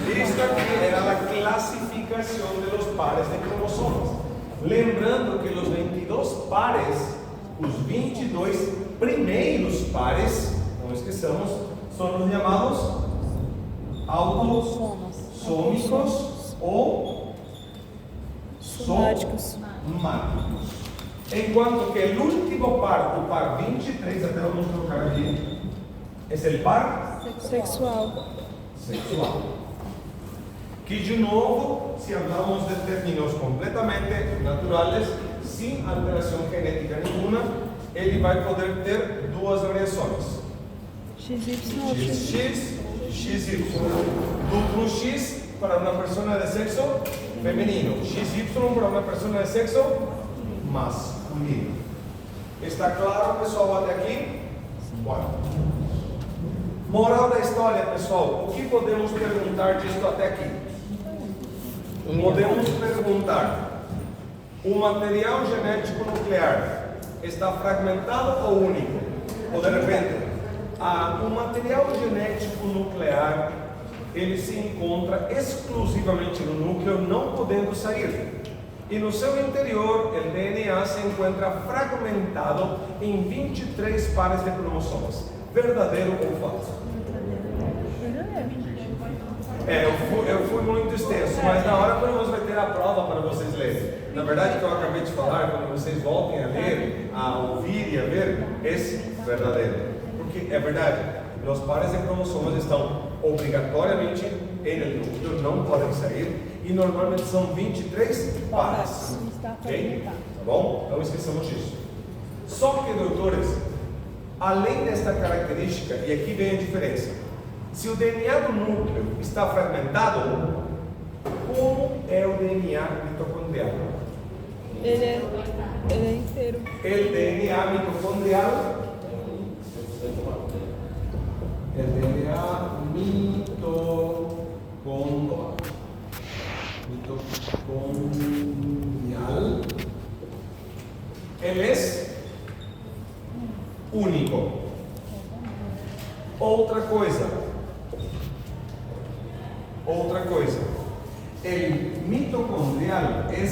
Isto aqui era a classificação dos pares de cromossomas. Lembrando que os 22 pares, os 22 primeiros pares, não esqueçamos, são os chamados autossômicos ou Somáticos. somáticos. Enquanto que o último par, o par 23, até vamos colocar aqui, é o par Sexual. sexual. Que de novo, se hablamos de términos completamente naturales, sem alteração genética nenhuma, ele vai poder ter duas variações. XY ou XY. XX, XY. Duplo X para uma pessoa de sexo feminino, XY para uma pessoa de sexo masculino. Está claro, pessoal, até aqui? Bom. Moral da história, pessoal, o que podemos perguntar disso até aqui? Podemos perguntar: o material genético nuclear está fragmentado ou único? Ou de repente, o material genético nuclear ele se encontra exclusivamente no núcleo, não podendo sair. E no seu interior, o DNA se encontra fragmentado em 23 pares de cromossomas. Verdadeiro ou falso? Eu fui muito extenso, mas na hora quando vai ter a prova para vocês lerem. Na verdade, que eu acabei de falar, quando vocês voltem a ler, a ouvir e a ver, esse verdadeiro. Porque é verdade, os pares de cromossomas estão obrigatoriamente no núcleo, não podem sair, e normalmente são 23 pares. Ok? Tá bom? Não esqueçamos disso. Só que, doutores, além desta característica, e aqui vem a diferença, se o DNA do núcleo está fragmentado, como é o DNA mitocondrial? Ele é inteiro. O DNA mitocondrial. El DNA mitocondrial, ele é único. Outra coisa, el mitocondrial é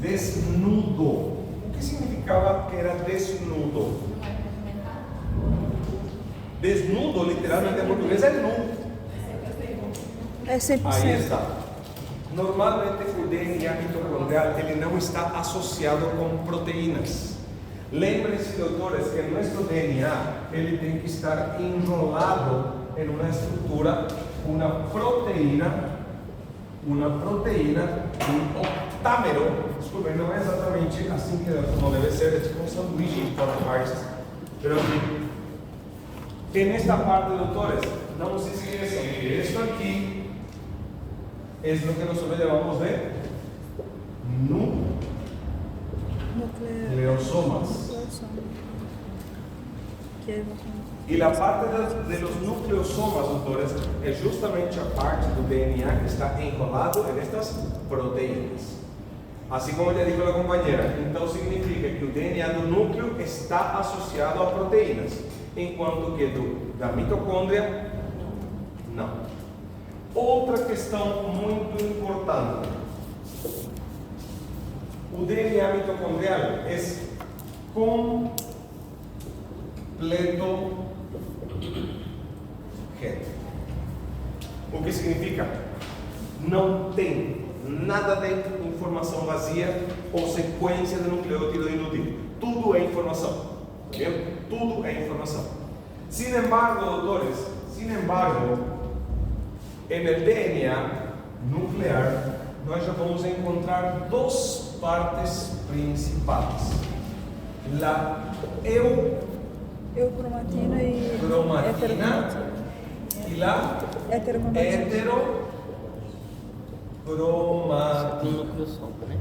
desnudo. O que significava que era desnudo? Desnudo, literalmente em português, é nu. É 100%. Aí está. Normalmente o DNA mitocondrial ele não está associado com proteínas. Lembrem-se, doutores, que nosso DNA ele tem que estar enrolado em uma estrutura, uma proteína, um octámero. Desculpem, não é exatamente assim como deve ser, é tipo um sanduíche em quatro partes. Mas que nesta parte, doutores, não se esqueçam que isso aqui é o que nós chamamos de nucleosomas. E a parte de los nucleosomas, doutores, é justamente a parte do DNA que está enrolado nestas proteínas. Assim como já disse a companheira, então significa que o DNA do núcleo está associado a proteínas, enquanto que da mitocôndria, não. Outra questão muito importante. O DNA mitocondrial é completo reto. O que significa? Não tem nada de informação vazia ou sequência de nucleótido inútil. Tudo é informação. Viu? Tudo é informação. Sin embargo, doutores, en el DNA nuclear, nós já vamos encontrar duas partes principais. La Eukromatina e cromatina e la heterocromatina. heterocromatina. Um núcleo só, né?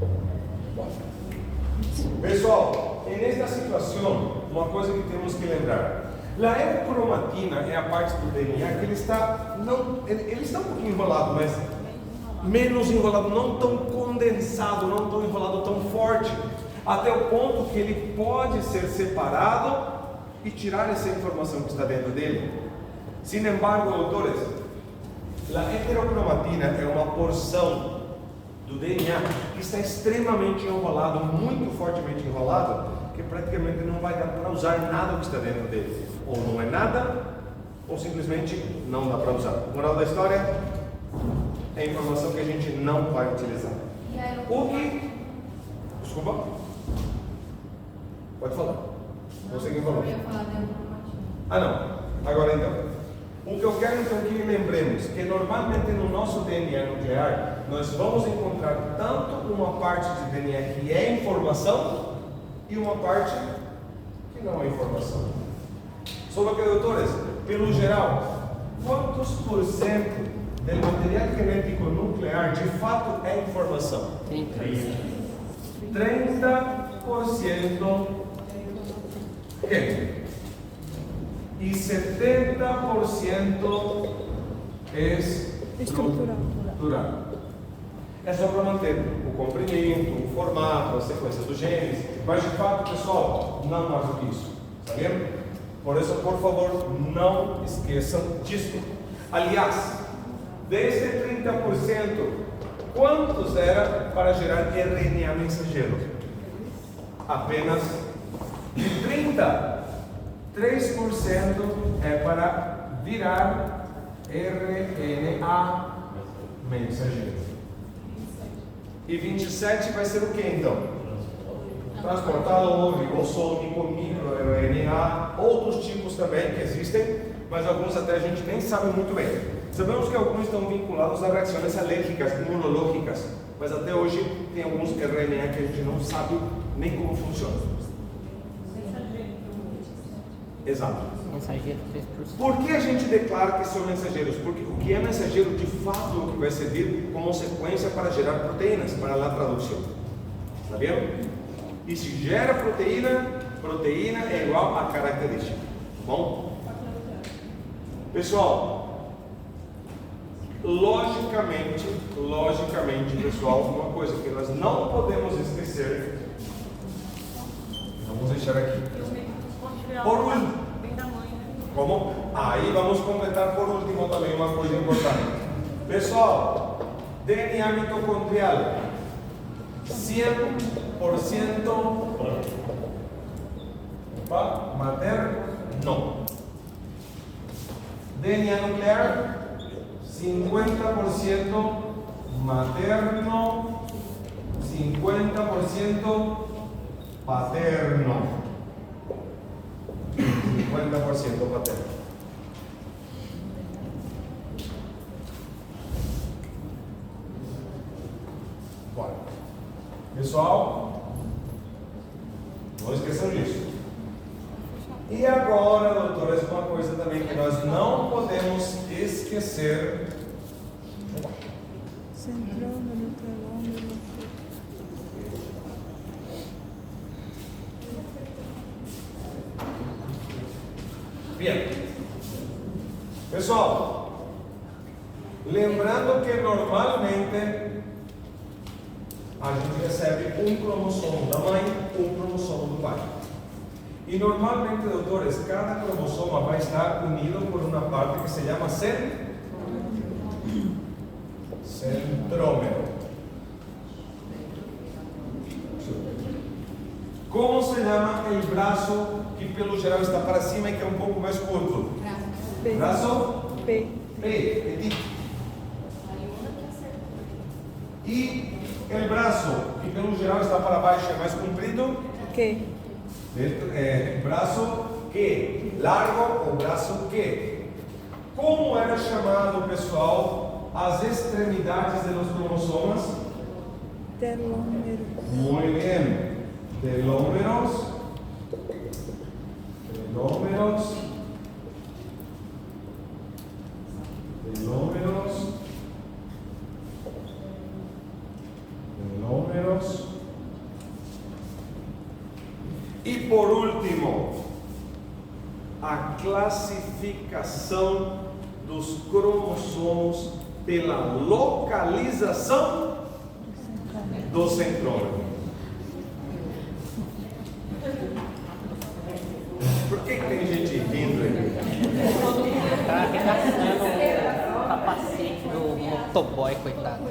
Pessoal, nesta situação, uma coisa que temos que lembrar. A heterocromatina é a parte do DNA que ele está um pouquinho enrolado, mas menos enrolado, não tão condensado, não tão enrolado, tão forte, até o ponto que ele pode ser separado e tirar essa informação que está dentro dele. Sin embargo, doutores, a heterocromatina é uma porção do DNA que está extremamente enrolado, muito fortemente enrolado, que praticamente não vai dar para usar nada que está dentro dele. Ou não é nada, ou simplesmente não dá para usar. Moral da história, é informação que a gente não vai utilizar. O que... Desculpa? Pode falar. Você que falou. Eu ia falar da cromatina. Ah, não. Agora então. O que eu quero então que lembremos que normalmente no nosso DNA nuclear nós vamos encontrar tanto uma parte de DNA que é informação e uma parte que não é informação. Só que, doutores, pelo geral, quantos por cento do material genético nuclear de fato é informação? 30% é. E 70% é estrutural. É só para manter o comprimento, o formato, a sequência dos genes, mas de fato, pessoal, não mais do que isso, sabendo? Por isso, por favor, não esqueçam disso. Aliás, desse 30%, quantos era para gerar RNA mensageiro? Apenas de 30%. 3% é para virar RNA mensageiro. E 27% vai ser o que então? Transportador, ribossômico, microRNA, outros tipos também que existem, mas alguns até a gente nem sabe muito bem. Sabemos que alguns estão vinculados a reações alérgicas, imunológicas, mas até hoje tem alguns RNA que a gente não sabe nem como funciona. Exato. Mensageiro 3%. Por que a gente declara que são mensageiros? Porque o que é mensageiro de fato é o que vai servir como sequência para gerar proteínas, para a tradução. Está vendo? E se gera proteína, proteína é igual a característica. Bom? Pessoal, logicamente, pessoal, uma coisa que nós não podemos esquecer, vamos deixar aqui. Por último, como? Aí vamos completar por último também uma coisa importante. Pessoal, DNA mitocondrial 100% materno. DNA nuclear 50% materno, 50% paterno. 50% paterno. Bora. Pessoal, não esqueçam disso. E agora, doutores, uma coisa também que nós não podemos esquecer. Centrômero, telômero. Bem, pessoal, lembrando que normalmente a gente recebe um cromossomo da mãe, um cromossomo do pai. E normalmente, doutores, cada cromossoma vai estar unido por uma parte que se chama centrómero. Como se chama o braço que pelo geral está para cima e que é um pouco mais curto? P. Braço P. P. E o braço que pelo geral está para baixo é mais comprido? Q. Braço Q. Largo ou braço Q. Como era chamado, pessoal, as extremidades dos cromossomas? Telômero. Muy bien. Telómeros. E por último, a classificação dos cromossomos pela localização do centrómero. Por que tem gente rindo aí? Tá arregaçando o capacete do motoboy, coitado.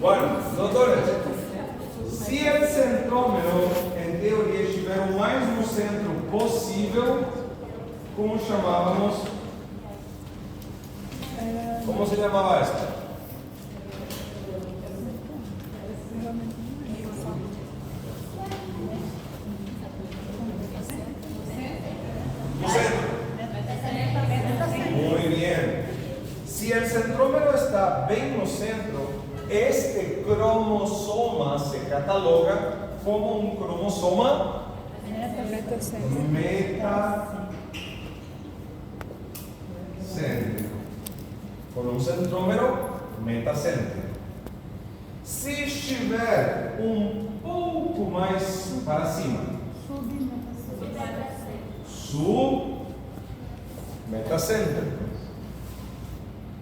Bueno, doutores, se o centrómero, em teoria, estiver o mais no centro possível, como chamávamos? Como se chamava esta? No centro. Muy bien. Se o centrómero está bem no centro, este cromosoma se cataloga como um cromosoma metacêntrico. Com um centrómero metacêntrico. Se estiver um pouco mais para cima, submetacêntrico.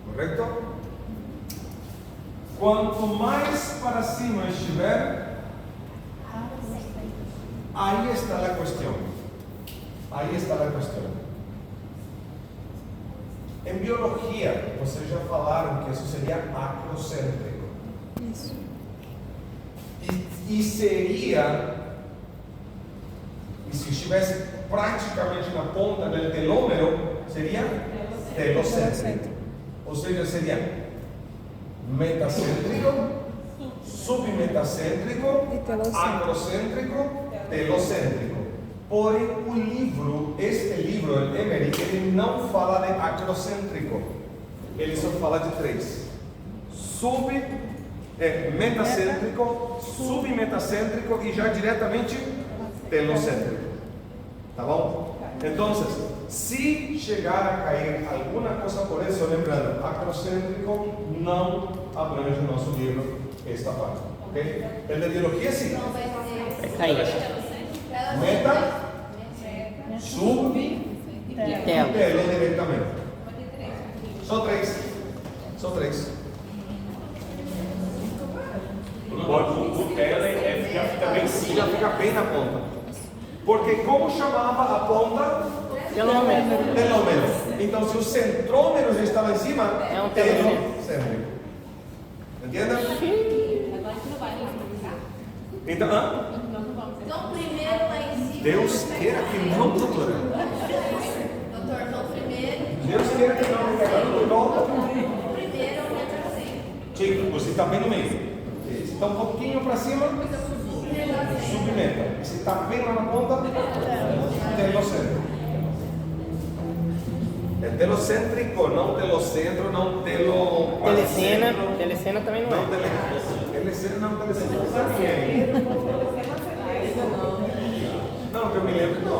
Correto? Quanto mais para cima estiver, aí está a questão. Em biologia, vocês já falaram que isso seria acrocêntrico. Isso. E seria, e se estivesse praticamente na ponta do telômero, seria telocêntrico. Ou seja, seria metacêntrico, submetacêntrico, E telocêntrico. acrocêntrico, telocêntrico. Porém, este livro, o Emmerich, ele não fala de acrocêntrico, ele só fala de 3: metacêntrico, submetacêntrico e já diretamente telocêntrico. Tá bom? Então, se chegar a cair alguma coisa por isso, lembrando, acrocêntrico não abrange o nosso livro esta parte, ok? El de biologia sim. Vai cair. Meta, sub e Telo. telo diretamente. Só três. O tele já fica bem em Já cima. fica bem na ponta. Porque como chamava a ponta? Telômero. Telômero. Então, se o centrômero já estava em cima, É um telômero. telocêntrico. Entendeu? Agora a gente não vai explicar. Então, Nós não vamos. Então, primeiro lá em cima. Deus queira que não, doutora. Doutor, então, primeiro. Deus queira que não, porque agora não volta. Primeiro é o metacêntrico. Chico, você está bem no meio. Se está um pouquinho para cima, submeta. Se está bem lá na ponta, telocêntrico. É telocêntrico, não telocentro, não telo. Telecena também não Não, é. telecena não, telecena. Não, que eu me lembro, não.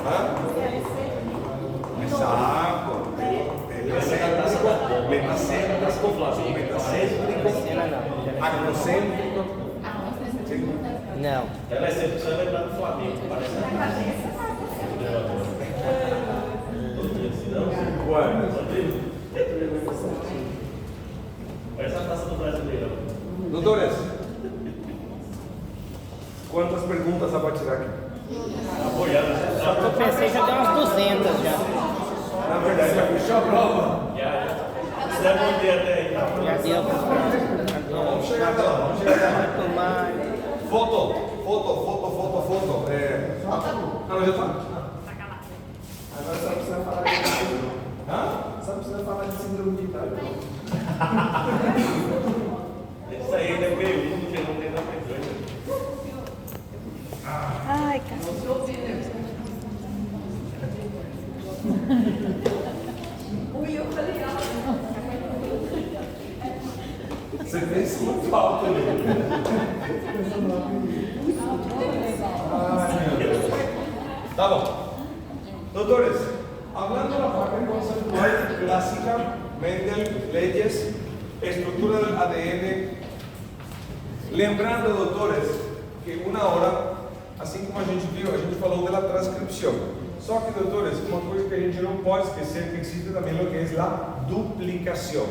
Hã? Exato. Telecêntrico, metacêntrico, Telecena não. acrocêntrico. Não. Ela é sempre só lembrar do Flamengo, parece. Bueno, perguntas a tirar aqui? Eu pensei que já deu umas 200 já. Na verdade, já fechou a prova. Você vai manter até aí. Já deu, professor. Vamos chegar até lá, vamos chegar até lá. Tomar. Foto. Ah, não, já tá? Agora só precisa falar de síndrome. Hã? Só precisa falar de síndrome de Down. Isso aí ainda é meio que não tem nada coisa. Ai, cara. Você fez muito falta ali. Ai, meu Deus. Tá bom. Doutores, hablando de la parte conceptual, clásica, Mendel, leyes, estructura del ADN, lembrando, doutores, que uma hora, assim como a gente viu, a gente falou da transcrição. Só que, doutores, uma coisa que a gente não pode esquecer é que existe também o que é a duplicação.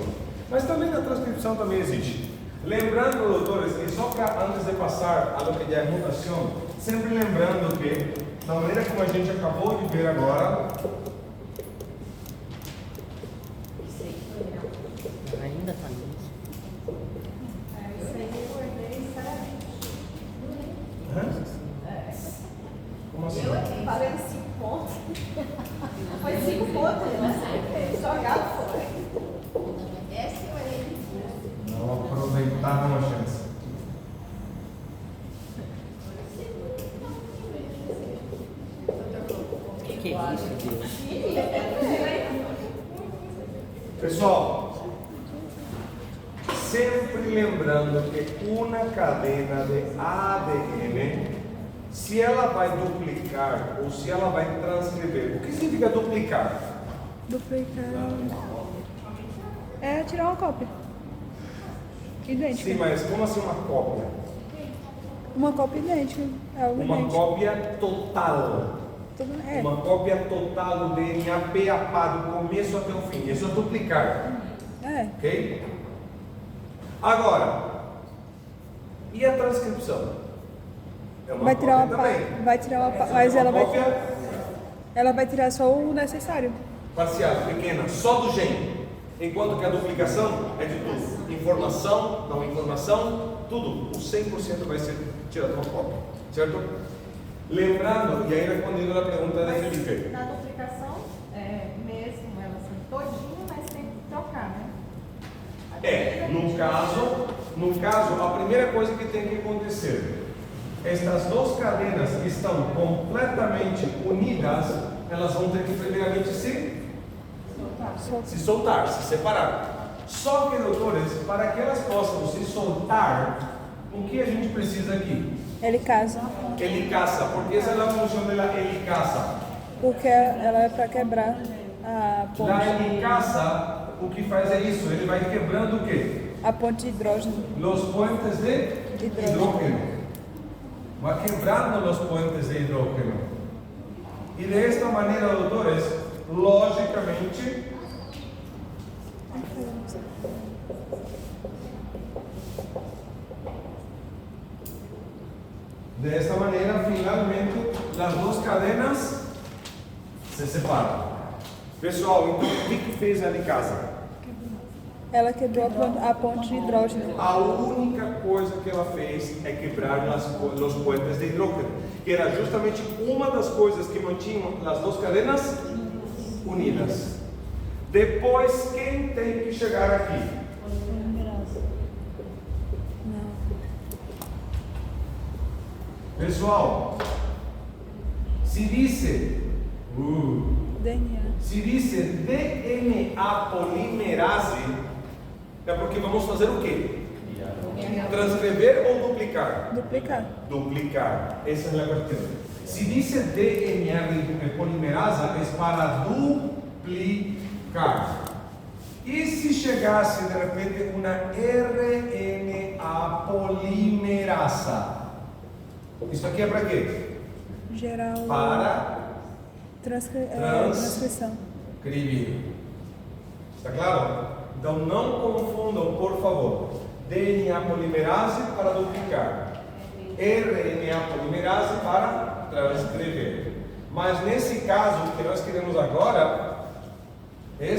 Mas também na transcrição também existe. Lembrando, doutores, que só para antes de passar a lo que já é mutação, sempre lembrando que, da maneira como a gente acabou de ver agora, Ainda tá nisso. como assim? Valendo 5 pontos. Foi 5 pontos, né? Jogado fora. Essa eu errei. Não aproveitaram a chance. Que isso, Deus? Pessoal, sempre lembrando que uma cadena de ADN, se ela vai duplicar ou se ela vai transcrever, o que significa duplicar? Duplicar. É tirar uma cópia. Idêntica. Sim, mas como assim uma cópia? Uma cópia idêntica. É algo Uma idêntico. cópia total. É. Uma cópia total do DNA pé a pá, do começo até o fim. Isso é duplicar. É. Ok? Agora, e a transcrição? É uma Vai tirar cópia uma também. Vai tirar uma Essa mas é ela uma vai, cópia ela vai tirar só o necessário. parcial, pequena, só do gene. Enquanto que a duplicação é de tudo. Informação, não informação, tudo. O 100% vai ser tirado uma cópia. Certo? Lembrando, e aí respondendo a pergunta da Felipe. Na duplicação, mesmo ela sendo todinha, mas tem que trocar, né? No caso, a primeira coisa que tem que acontecer, estas duas cadenas que estão completamente unidas, elas vão ter que primeiramente se soltar, se separar. Só que, doutores, para que elas possam se soltar, o que a gente precisa aqui? Helicase. Helicasa, porque essa é a função da helicasa. Porque ela é para quebrar a ponte. Na helicasa, o que faz é isso, ele vai quebrando o quê? A ponte de hidrógeno. Los puentes de hidrógeno. Vai quebrando los puentes de hidrógeno. E desta maneira, doutores, logicamente, desta maneira, finalmente, as duas cadenas se separam. Pessoal, então o que fez a helicasa? Ela quebrou a ponte de hidrógeno. A única coisa que ela fez é quebrar os puentes de hidrógeno, que era justamente uma das coisas que mantinham as duas cadenas unidas. Depois, quem tem que chegar aqui? Pessoal, se disse DNA polimerase, é porque vamos fazer o quê? Transcrever ou duplicar? Duplicar. Essa é a questão. Se diz DNA polimerase, é para duplicar. E se chegasse de repente uma RNA polimerasa? Isso aqui é para quê? Geral. Para transcrição. Transcrever. Está claro? Então não confundam, por favor. DNA polimerase para duplicar. RNA polimerase para transcrever. Mas nesse caso, o que nós queremos agora é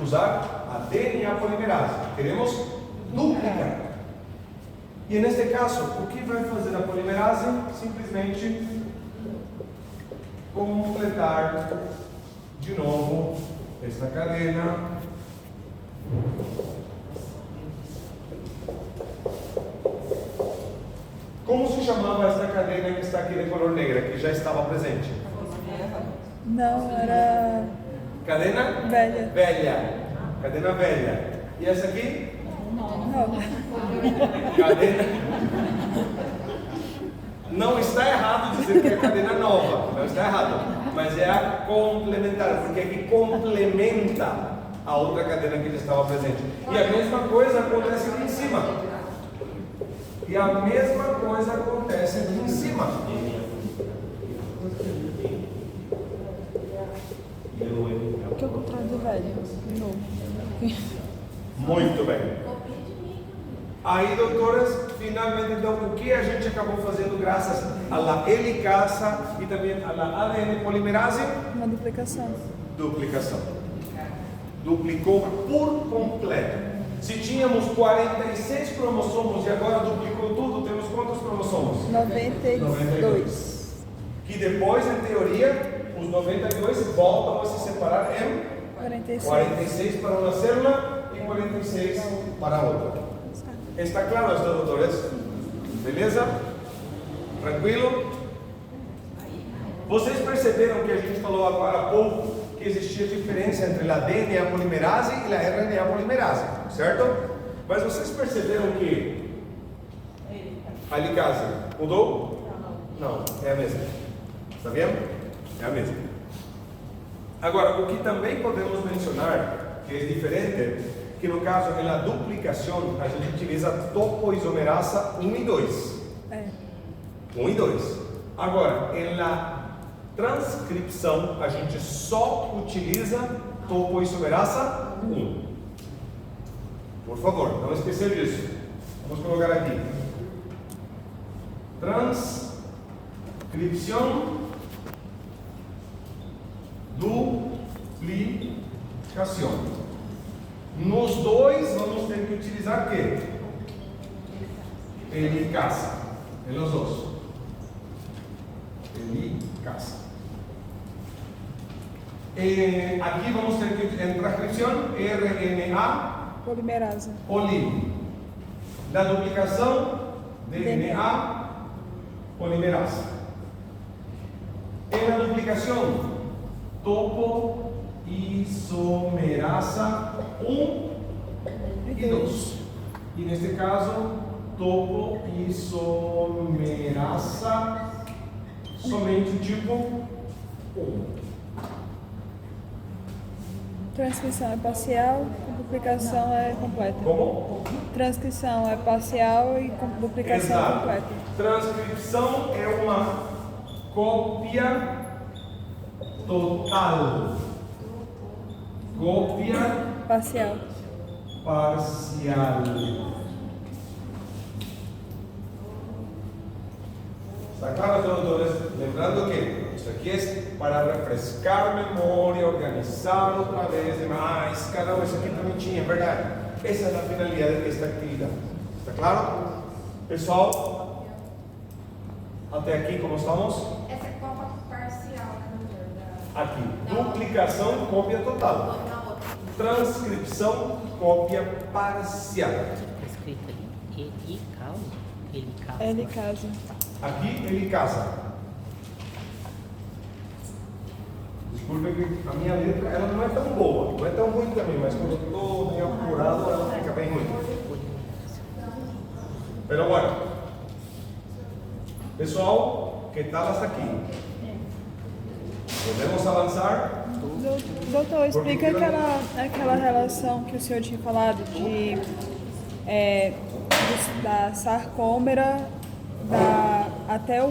usar a DNA polimerase. Queremos duplicar. E neste caso, o que vai fazer a polimerase? Simplesmente completar de novo esta cadena. Como se chamava esta cadena que está aqui de cor negra, que já estava presente? Não, era Cadena? velha. Velha. Cadena velha. E essa aqui? Não. Cadena. Não está errado dizer que é cadena nova. Não está errado. Mas é a complementar, porque é que complementa a outra cadena que já estava presente. E a mesma coisa acontece aqui em cima. E a mesma coisa acontece aqui em cima. Que é o contrário do velho. De novo. Muito bem. Aí, doutoras, finalmente, então, o que a gente acabou fazendo graças à la helicasa e também à la ADN polimerase? Uma duplicação. Duplicação. Duplicou por completo. Se tínhamos 46 cromossomos e agora duplicou tudo, temos quantos cromossomos? 92. Que depois, em teoria, os 92 voltam a se separar em 46 para uma célula e 46 para a outra. Está claro, doutores? Beleza? Tranquilo? Vocês perceberam que a gente falou agora há pouco que existia diferença entre a DNA polimerase e a RNA polimerase, certo? Mas vocês perceberam que a helicase mudou? Não, é a mesma. Está vendo? É a mesma. Agora, o que também podemos mencionar que é diferente, que no caso da duplicação a gente utiliza topoisomerasa 1 e 2. 1 e 2. Agora, na transcrição a gente só utiliza topoisomerasa 1. Por favor, não esquecer disso. Vamos colocar aqui. Transcrição, duplicação. Nos dois vamos ter que utilizar o quê? Helicasa. Em los dois. Helicasa. Aqui vamos ter que, em transcrição, RNA Polimerase. poli. Na duplicação, DNA polimerase. Em na duplicação, topoisomerasa 1 e 2. E neste caso, topoisomerasa somente tipo 1. Transcrição é parcial, duplicação é completa. Como? Transcrição é parcial e duplicação é completa. Transcrição é uma cópia total. Cópia Parcial. parcial. Está claro, doutores? Lembrando que isso aqui é para refrescar a memória, organizar outra vez demais. Caramba, isso aqui também tinha, é verdade. Essa é a finalidade desta atividade. Está claro? Pessoal, até aqui como estamos? Essa é copa parcial, né, doutor? Aqui, duplicação, cópia total. Na outra. Transcrição, cópia parcial. Está escrito ali, helicase. Helicase. Aqui, helicasa. Desculpe que a minha letra ela não é tão boa, não é tão ruim também, mas quando eu estou bem apurado, ela fica bem ruim. Pero bueno. Pessoal, que tal hasta aqui? Podemos avançar? Doutor, explica aquela relação que o senhor tinha falado da sarcômera até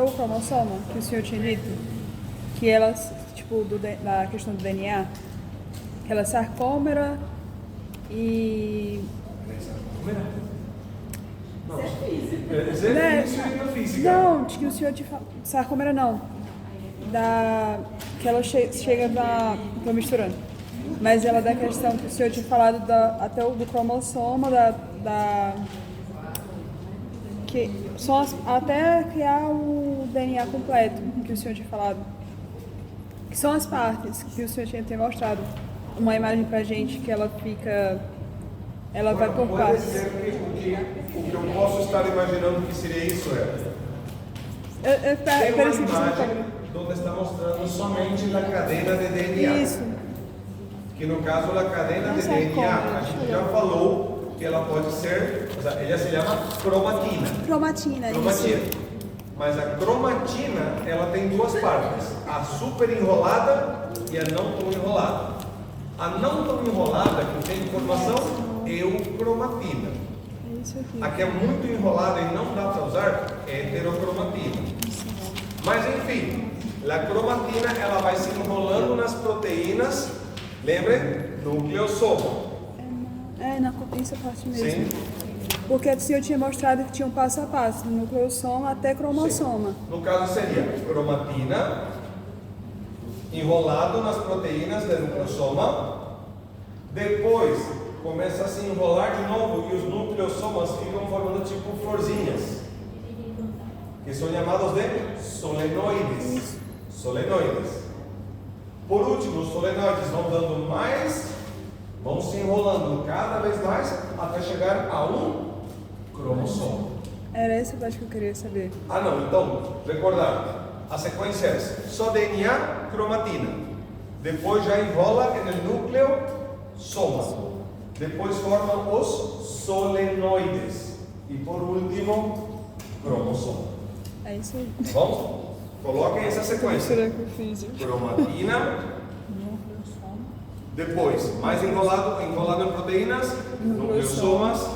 o cromossoma, que o senhor tinha dito, que elas, tipo, da questão do DNA, que ela é sarcômera e Não. Isso é físico. Isso é física e física. Não, que o senhor te fala. Sarcômera não. Que ela chega da. Tô misturando. Mas ela da questão que o senhor tinha falado até do cromossoma, que são até criar o DNA completo, que o senhor tinha falado. Que são as partes que o senhor tinha mostrado. Uma imagem pra gente que ela fica. Ela vai por Pode partes. ser que o que eu posso estar imaginando que seria isso tem uma Parece que você imagem onde está mostrando somente a cadena de DNA. Isso. Que no caso a cadena de Não sei DNA, como, a gente já falou que ela pode ser, o sea, ela se chama cromatina. Cromatina, Cromatina. isso. Mas a cromatina, ela tem duas partes, a super enrolada e a não tão enrolada. A não tão enrolada, que tem informação, é eucromatina. Isso aqui. A que é muito enrolada e não dá para usar é heterocromatina. Mas enfim, a cromatina ela vai se enrolando nas proteínas, lembrem? Nucleossoma. Essa parte mesmo. Sim. Porque o senhor tinha mostrado que tinha um passo a passo, do nucleossoma até cromossoma. Sim. No caso seria cromatina enrolado nas proteínas do nucleossoma. Depois começa a se enrolar de novo e os nucleossomas ficam formando tipo florzinhas, que são chamados de solenoides. Solenoides. Por último, os solenoides vão dando mais, vão se enrolando cada vez mais até chegar a um cromossomo. Era essa parte que eu queria saber. Ah não, então, recordar, a sequência é só DNA, cromatina. Depois já enrola no nucleossoma. Depois formam os solenoides. E por último, cromossomo. É isso aí. Bom? Coloquem essa sequência. Será que eu fiz? Cromatina. Depois, mais enrolado em proteínas, nucleossomas.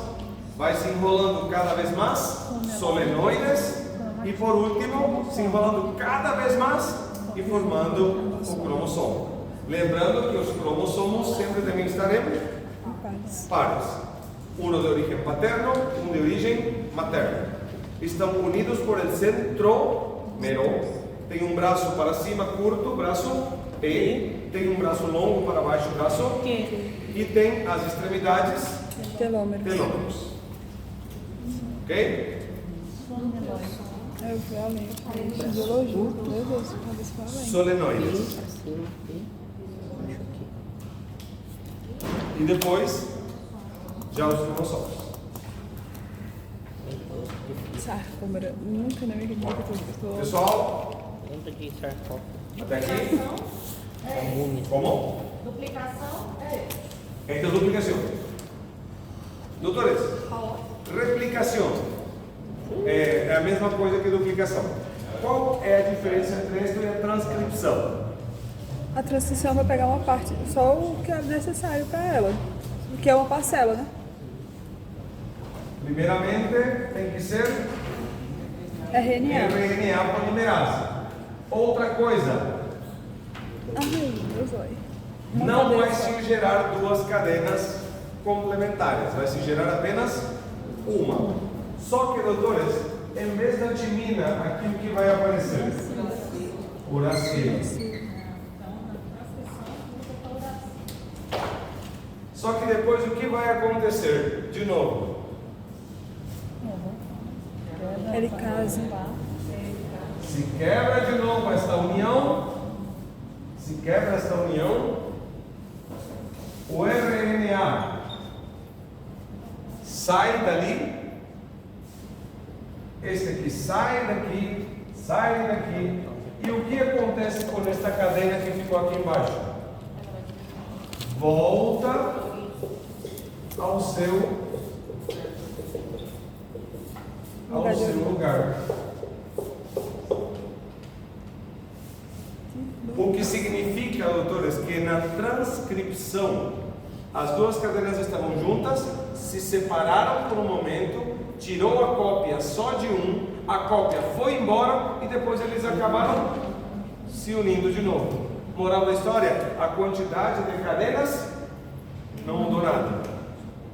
Vai se enrolando cada vez mais, solenoides. E por último, se enrolando cada vez mais e formando o cromossomo. Lembrando que os cromossomos sempre devem estar em pares. Um de origem paterno, um de origem materna. Estão unidos por el centrómero. Tem um braço para cima curto, braço P. Tem um braço longo para baixo, braço Q. E tem as extremidades telômeros. Ok? Eu fui além. Biologia, meu Deus, cabeça foi além. Solenoides. E depois, já os cromossomos. Sarcômera. Nunca na minha vida que eu tô. Pessoal, Conta de sarcófago. até aqui. Como? Duplicação é Esta es duplicación. Doutores, replicação é a mesma coisa que duplicação. Qual é a diferença entre isto e a transcrição? A transcrição vai pegar uma parte, só o que é necessário para ela, que é uma parcela, né? Primeiramente, tem que ser RNA. RNA polimerase. Outra coisa, Ai, Deus, olha. não vai se gerar duas cadenas complementares, vai se gerar apenas uma. Só que, doutores, em vez da timina, aqui o que vai aparecer? Uracilo. Só que depois o que vai acontecer? De novo, Ele casa. se quebra de novo esta união, o RNA sai dali, este aqui sai daqui, e o que acontece com esta cadeia que ficou aqui embaixo? Volta ao seu lugar. O que significa, doutores, que na transcrição as duas cadenas estavam juntas, se separaram por um momento, tirou a cópia só de um, a cópia foi embora e depois eles acabaram se unindo de novo. Moral da história, a quantidade de cadenas não mudou nada.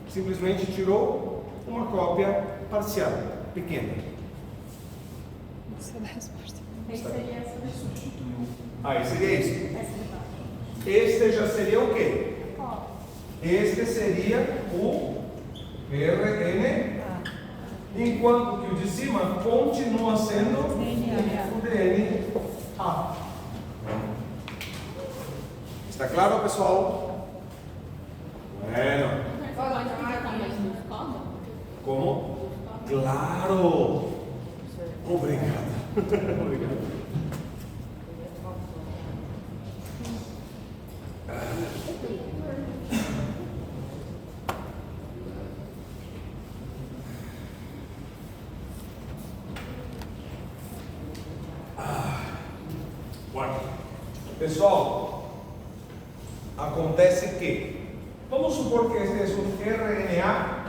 Simplesmente tirou uma cópia parcial, pequena. Essa é a resposta. Esse seria essa Substituiu. Aí seria isso. essa de baixo. Este já seria o quê? Ó, Este seria o RNA, enquanto que o de cima continua sendo o DNA. Está claro, pessoal? Bueno. Pode pedir tamanho dos códigos? Como? Claro! Obrigado. Obrigado. Bueno. Pessoal, acontece que, vamos supor que este é um RNA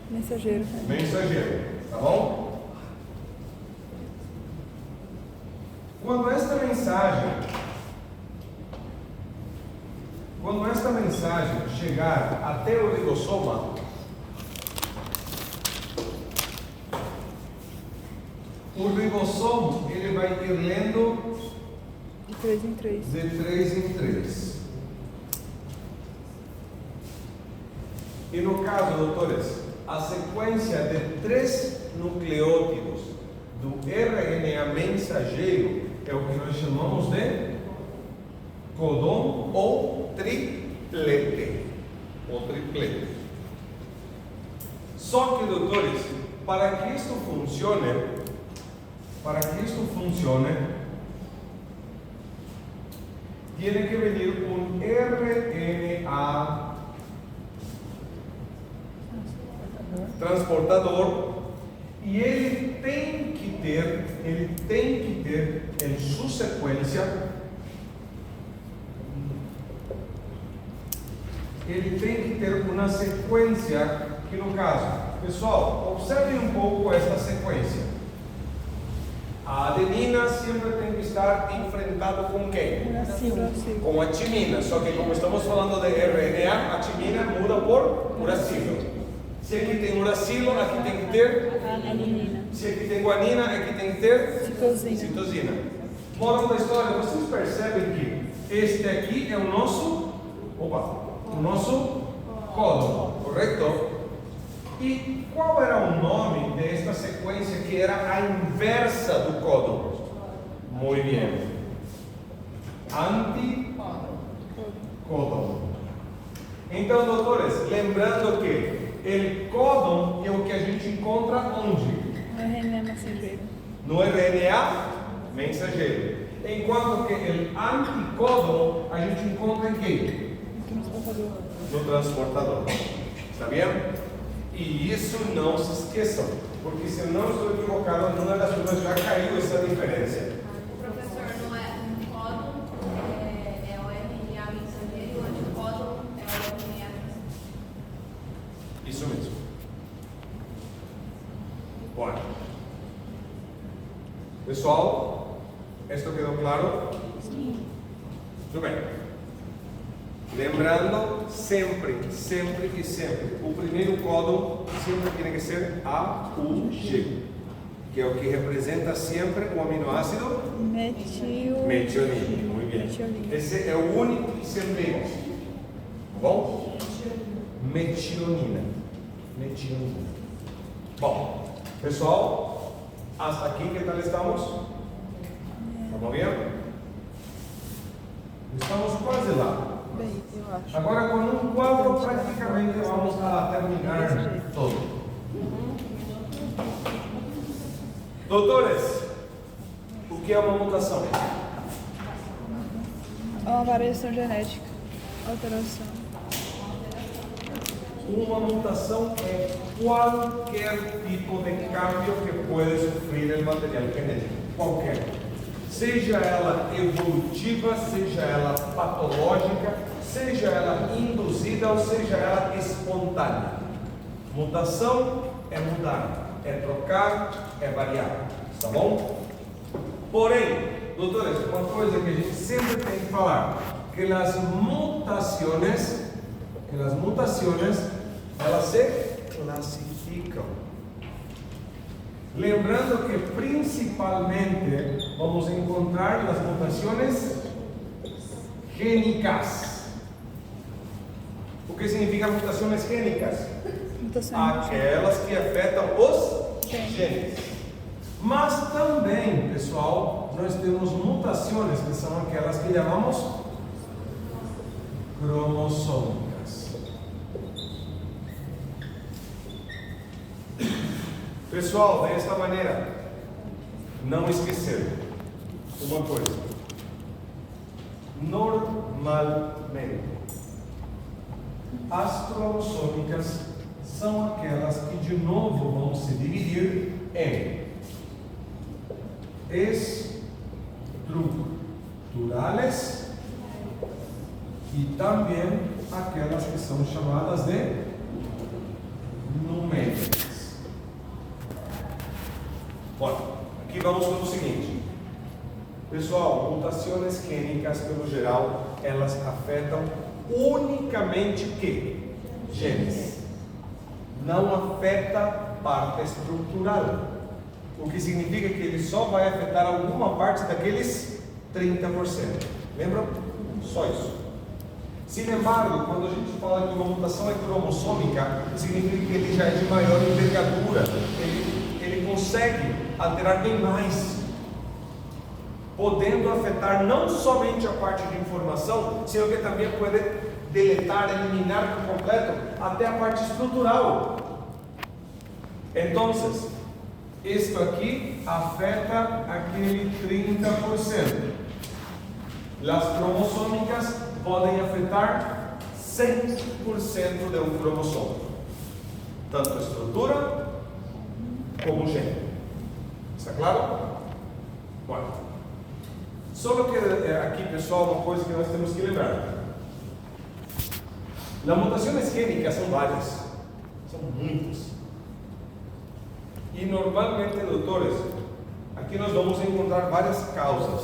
Mensageiro. mensageiro, tá bom? Quando esta mensagem chegar até o ribossoma, o ribossomo ele vai ir lendo De 3 em 3. de 3 em 3. E no caso, doutores, a sequência de 3 nucleótidos do RNA mensageiro é o que nós chamamos de codon ou triplete. Só que, doutores, para que isto funcione, tiene que venir un RNA transportador e ele tem que ter em sua sequência, uma sequência que, no caso, pessoal, observem um pouco esta sequência. A adenina sempre tem que estar enfrentada com quem? Uracilo. Com a timina, só que como estamos falando de RNA, a timina muda por uracilo. Se aqui tem uracilo, aqui tem que ter Adenina. se aqui tem guanina, aqui tem que ter Citosina. citosina. Moral da história, vocês percebem que este aqui é o nosso códon, correto? E qual era o nome desta sequência que era a inversa do códon? Muito bem. Anticódon. Então, doutores, lembrando que o códon é o que a gente encontra onde? No RNA mensageiro. No RNA mensageiro. Enquanto que o anticódon a gente encontra em quem? Transportador. No transportador. Está bem? E isso não se esqueçam, porque se eu não estou equivocado, numa das turmas já caiu essa diferença. Professor, não é um códon, é o RNA mensageiro, e o anticódon é o RNA mensageiro. Isso mesmo. Bom. Pessoal, isto quedou claro? Sim. Tudo bem. Lembrando, sempre, o primeiro códon sempre tem que ser AUG, que é o que representa sempre o aminoácido metionina. Muito bem. Metionina. Esse é o único que sempre é. Tá bom? Metionina. Bom, pessoal, hasta aqui que tal estamos? Vamos bem? Estamos quase lá. Bem, eu acho. Agora, com um quadro, praticamente vamos a terminar todo. Doutores, o que é uma mutação? É uma variação genética. Alteração. Uma mutação é qualquer tipo de cambio que pode sofrer o material genético. Qualquer. Seja ela evolutiva, seja ela patológica, seja ela induzida ou seja ela espontânea. Mutação é mudar, é trocar, é variar. Tá bom? Porém, doutores, uma coisa que a gente sempre tem que falar, que as mutações elas se classificam. Lembrando que principalmente vamos encontrar as mutações gênicas. O que significa mutações gênicas? Aquelas que afetam os genes. Mas também, pessoal, nós temos mutações que são aquelas que chamamos cromossômicas. Pessoal, desta maneira, não esquecer uma coisa. Normalmente, as cromossômicas são aquelas que de novo vão se dividir em estruturales e também aquelas que são chamadas de numéricas. Bom, aqui vamos para o seguinte. Pessoal, mutações gênicas, pelo geral, elas afetam unicamente que? Genes. Não afeta parte estrutural. O que significa que ele só vai afetar alguma parte daqueles 30%. Lembram? Só isso. Sin embargo, quando a gente fala que uma mutação é cromossômica, significa que ele já é de maior envergadura. Ele consegue alterar bem mais, podendo afetar não somente a parte de informação, sino que também pode deletar, eliminar por completo até a parte estrutural. Então, isto aqui afeta aquele 30%. As cromossômicas podem afetar 100% de um cromossomo, tanto a estrutura como o gene. Está claro? Bom, só que aqui, pessoal, uma coisa que nós temos que lembrar. As mutações gênicas são várias, são muitas. E normalmente, doutores, aqui nós vamos encontrar várias causas.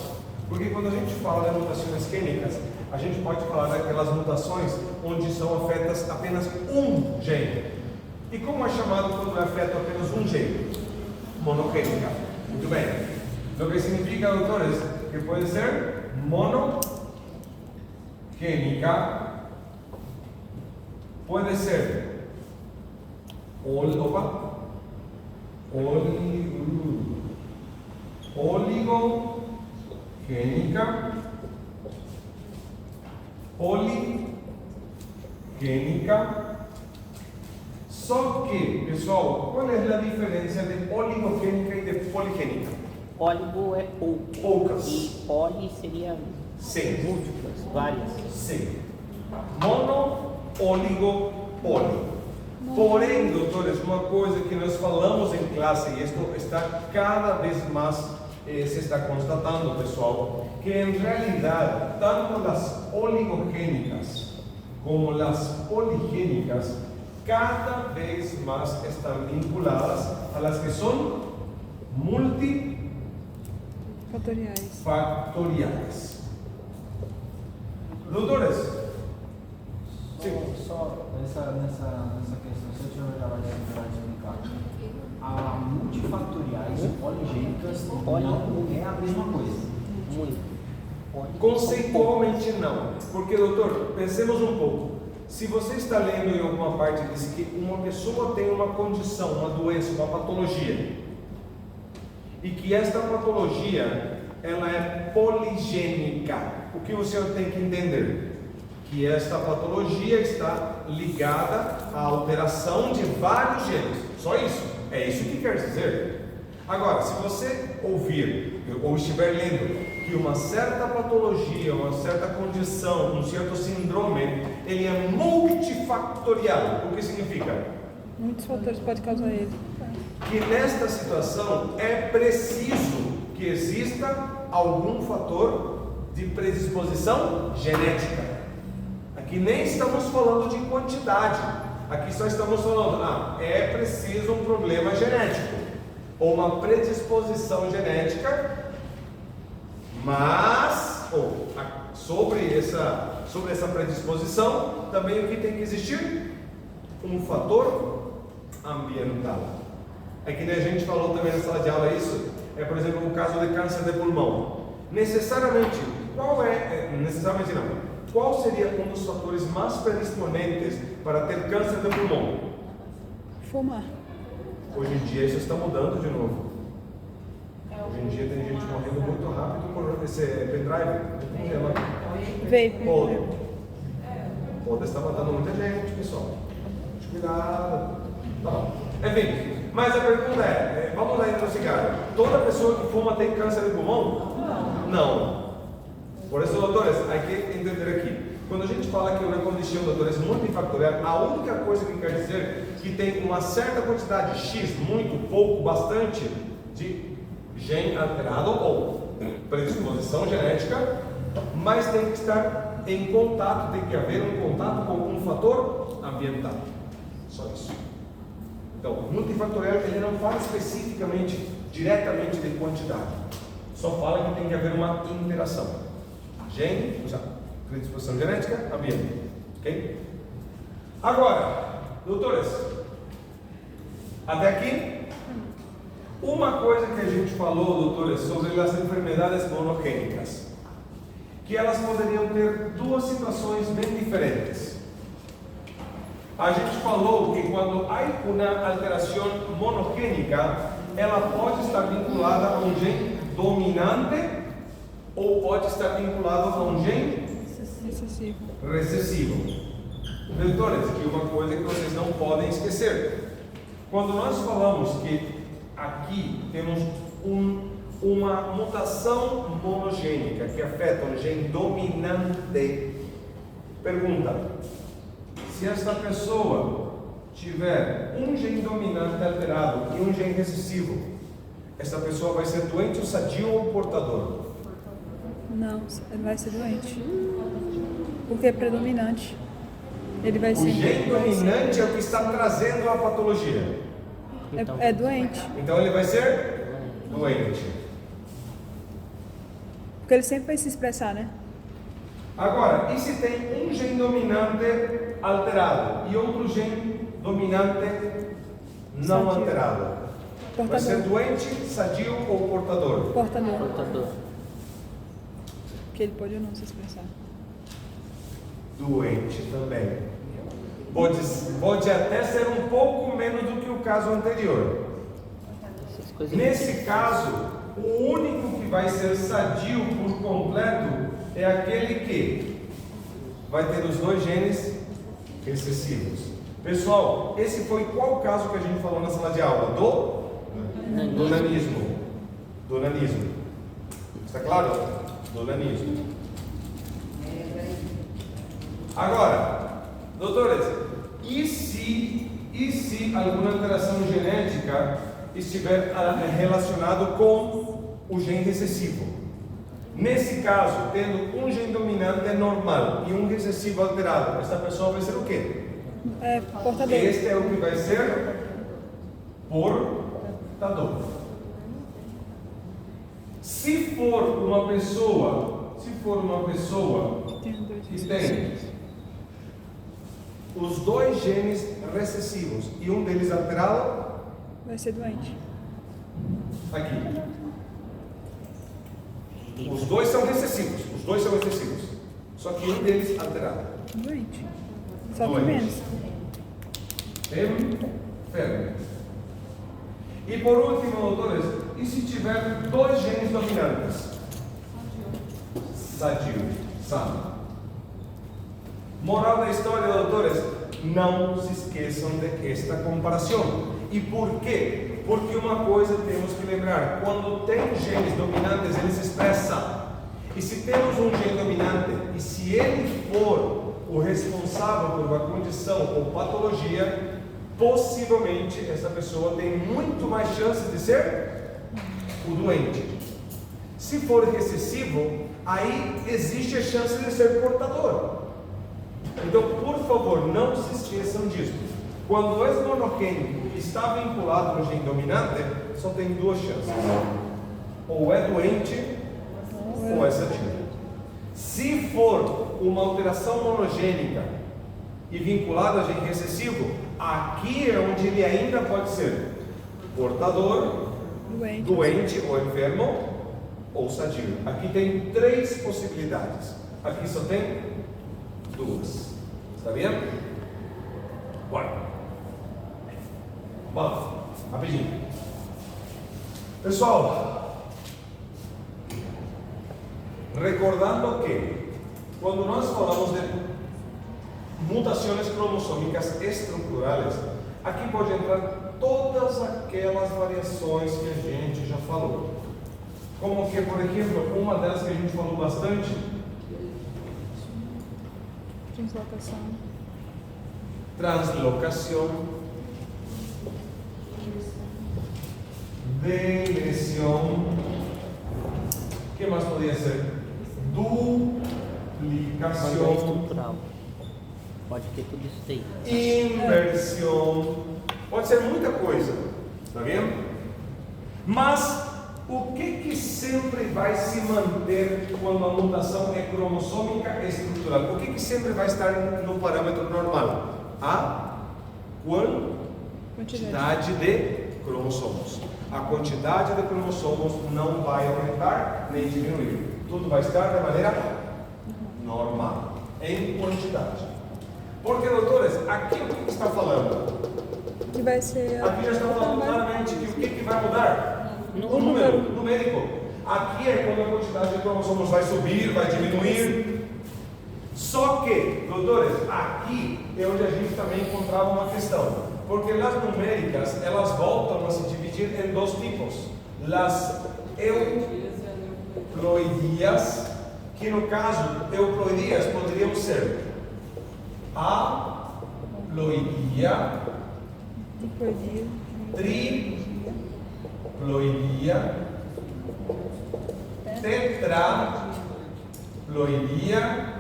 Porque quando a gente fala de mutações gênicas, a gente pode falar daquelas mutações onde são afetas apenas um gene. E como é chamado quando é afeta apenas um gene? Monogênica. Muito bem. O que significa, doutores, que pode ser monogênica, pode ser oligogênica, poligênica. Só que, pessoal, qual é a diferença de oligogênica e de poligênica? Óligo é pouco. Poucas. E poli seria Sim. múltiplas, várias. Sim. Mono, oligo, poli. Porém, doutores, uma coisa que nós falamos em classe, e isto está cada vez mais se está constatando, pessoal, que em realidade, tanto as oligogênicas como as poligênicas, cada vez mais estão vinculadas a las que são multifactoriais. Doutores, Só nessa questão, se eu tiver trabalho de explicar, a multifatoriais e poligênicas não é a mesma coisa. Muito. conceitualmente não. Porque, doutor, pensemos um pouco. Se você está lendo em alguma parte diz que uma pessoa tem uma condição, uma doença, uma patologia, e que esta patologia ela é poligênica, o que você tem que entender? Que esta patologia está ligada à alteração de vários genes. Só isso. É isso que quer dizer. Agora, se você ouvir ou estiver lendo que uma certa patologia, uma certa condição, um certo síndrome, ele é multifactorial, o que significa? Muitos fatores podem causar ele. Que nesta situação é preciso que exista algum fator de predisposição genética. Aqui nem estamos falando de quantidade, aqui só estamos falando, é preciso um problema genético, ou uma predisposição genética, mas, sobre essa predisposição, também o que tem que existir? Um fator ambiental. É que nem a gente falou também na sala de aula isso, por exemplo, o caso de câncer de pulmão. Necessariamente, qual seria um dos fatores mais predisponentes para ter câncer de pulmão? Fumar. Hoje em dia isso está mudando de novo. Hoje em dia tem gente morrendo muito rápido por esse pendrive. Vape. Pode estar matando muita gente, pessoal. Cuidado. Tá bom. Enfim, mas a pergunta vamos lá no cigarro. Toda pessoa que fuma tem câncer de pulmão? Não. Por isso, doutores, há que entender aqui. Quando a gente fala que uma condição, doutores, multifactorial, a única coisa que quer dizer é que tem uma certa quantidade X, muito, pouco, bastante, de gene alterado ou predisposição genética, mas tem que estar em contato, tem que haver um contato com um fator ambiental. Só isso. Então, multifactorial ele não fala especificamente, diretamente de quantidade. Só fala que tem que haver uma interação. Gene, predisposição genética, ambiente. Ok? Agora, doutores, até aqui, uma coisa que a gente falou, doutores, sobre as enfermidades monogênicas, que elas poderiam ter duas situações bem diferentes. A gente falou que quando há uma alteração monogênica, ela pode estar vinculada a um gene dominante ou pode estar vinculada a um gene recessivo. Doutores, que uma coisa que vocês não podem esquecer. Quando nós falamos que aqui temos uma mutação monogênica que afeta o gene dominante, pergunta: se esta pessoa tiver um gene dominante alterado e um gene recessivo, esta pessoa vai ser doente ou sadio ou portador? Não, ele vai ser doente. Porque é predominante. Ele vai O ser. gene dominante é o que está trazendo a patologia. É doente. Então ele vai ser doente. Porque ele sempre vai se expressar, né? Agora, e se tem um gene dominante alterado e outro gene dominante não Sadio. alterado? Vai ser doente, sadio ou portador? Portador. Porque ele pode ou não se expressar. Doente também. Pode até ser um pouco menos do que o caso anterior. Nesse caso, o único que vai ser sadio por completo é aquele que vai ter os dois genes recessivos. Pessoal, esse foi qual caso que a gente falou na sala de aula? Do nanismo. Está claro? Do nanismo. Agora, doutores, e se alguma alteração genética estiver relacionado com o gene recessivo? Nesse caso, tendo um gene dominante normal e um recessivo alterado, essa pessoa vai ser o quê? Portador. Este é o que vai ser portador. Se for uma pessoa que tem os dois genes recessivos e um deles alterado, Vai ser doente. aqui. Os dois são recessivos. Só que um deles alterado. Doente. Só que Doente. menos. Enfermo. E por último, doutores, e se tiver dois genes dominantes? Sadio, sano. Moral da história, doutores, não se esqueçam de esta comparação. E por quê? Porque uma coisa temos que lembrar: quando tem genes dominantes, eles se expressam. E se temos um gene dominante, e se ele for o responsável por uma condição ou patologia, possivelmente essa pessoa tem muito mais chance de ser o doente. Se for recessivo, aí existe a chance de ser portador. Então, por favor, não se esqueçam disso. Quando o monogênico está vinculado no gene dominante, só tem duas chances: ou é doente ou é sadio. Se for uma alteração monogênica e vinculado a agente recessivo, aqui é onde ele ainda pode ser portador, doente ou enfermo, ou sadio. Aqui tem 3 possibilidades. Aqui só tem 2. Está vendo? Bora. Vamos, rapidinho. Pessoal, recordando que quando nós falamos de mutações cromossômicas estruturais, aqui pode entrar todas aquelas variações que a gente já falou. Como que, por exemplo, uma delas que a gente falou bastante, translocação, deleção, o que mais poderia ser? Duplicação, estrutural. Pode ter tudo isso aí. inversão, pode ser muita coisa, tá vendo? Mas o que sempre vai se manter quando a mutação é cromossômica estrutural? O que sempre vai estar no parâmetro normal? A quantidade de cromossomos. A quantidade de cromossomos não vai aumentar nem diminuir. Tudo vai estar de maneira normal, em quantidade. Porque, doutores, aqui o que está falando? Que vai ser. Aqui já está falando claramente que o que vai mudar? O número numérico. Aqui é quando a quantidade de cromossomos vai subir, vai diminuir. Só que, doutores, aqui é onde a gente também encontrava uma questão. Porque as numéricas, elas voltam a se dividir em 2 tipos. As euploidias, que no caso, euploidias poderiam ser haploidia, triploidia, tetraploidia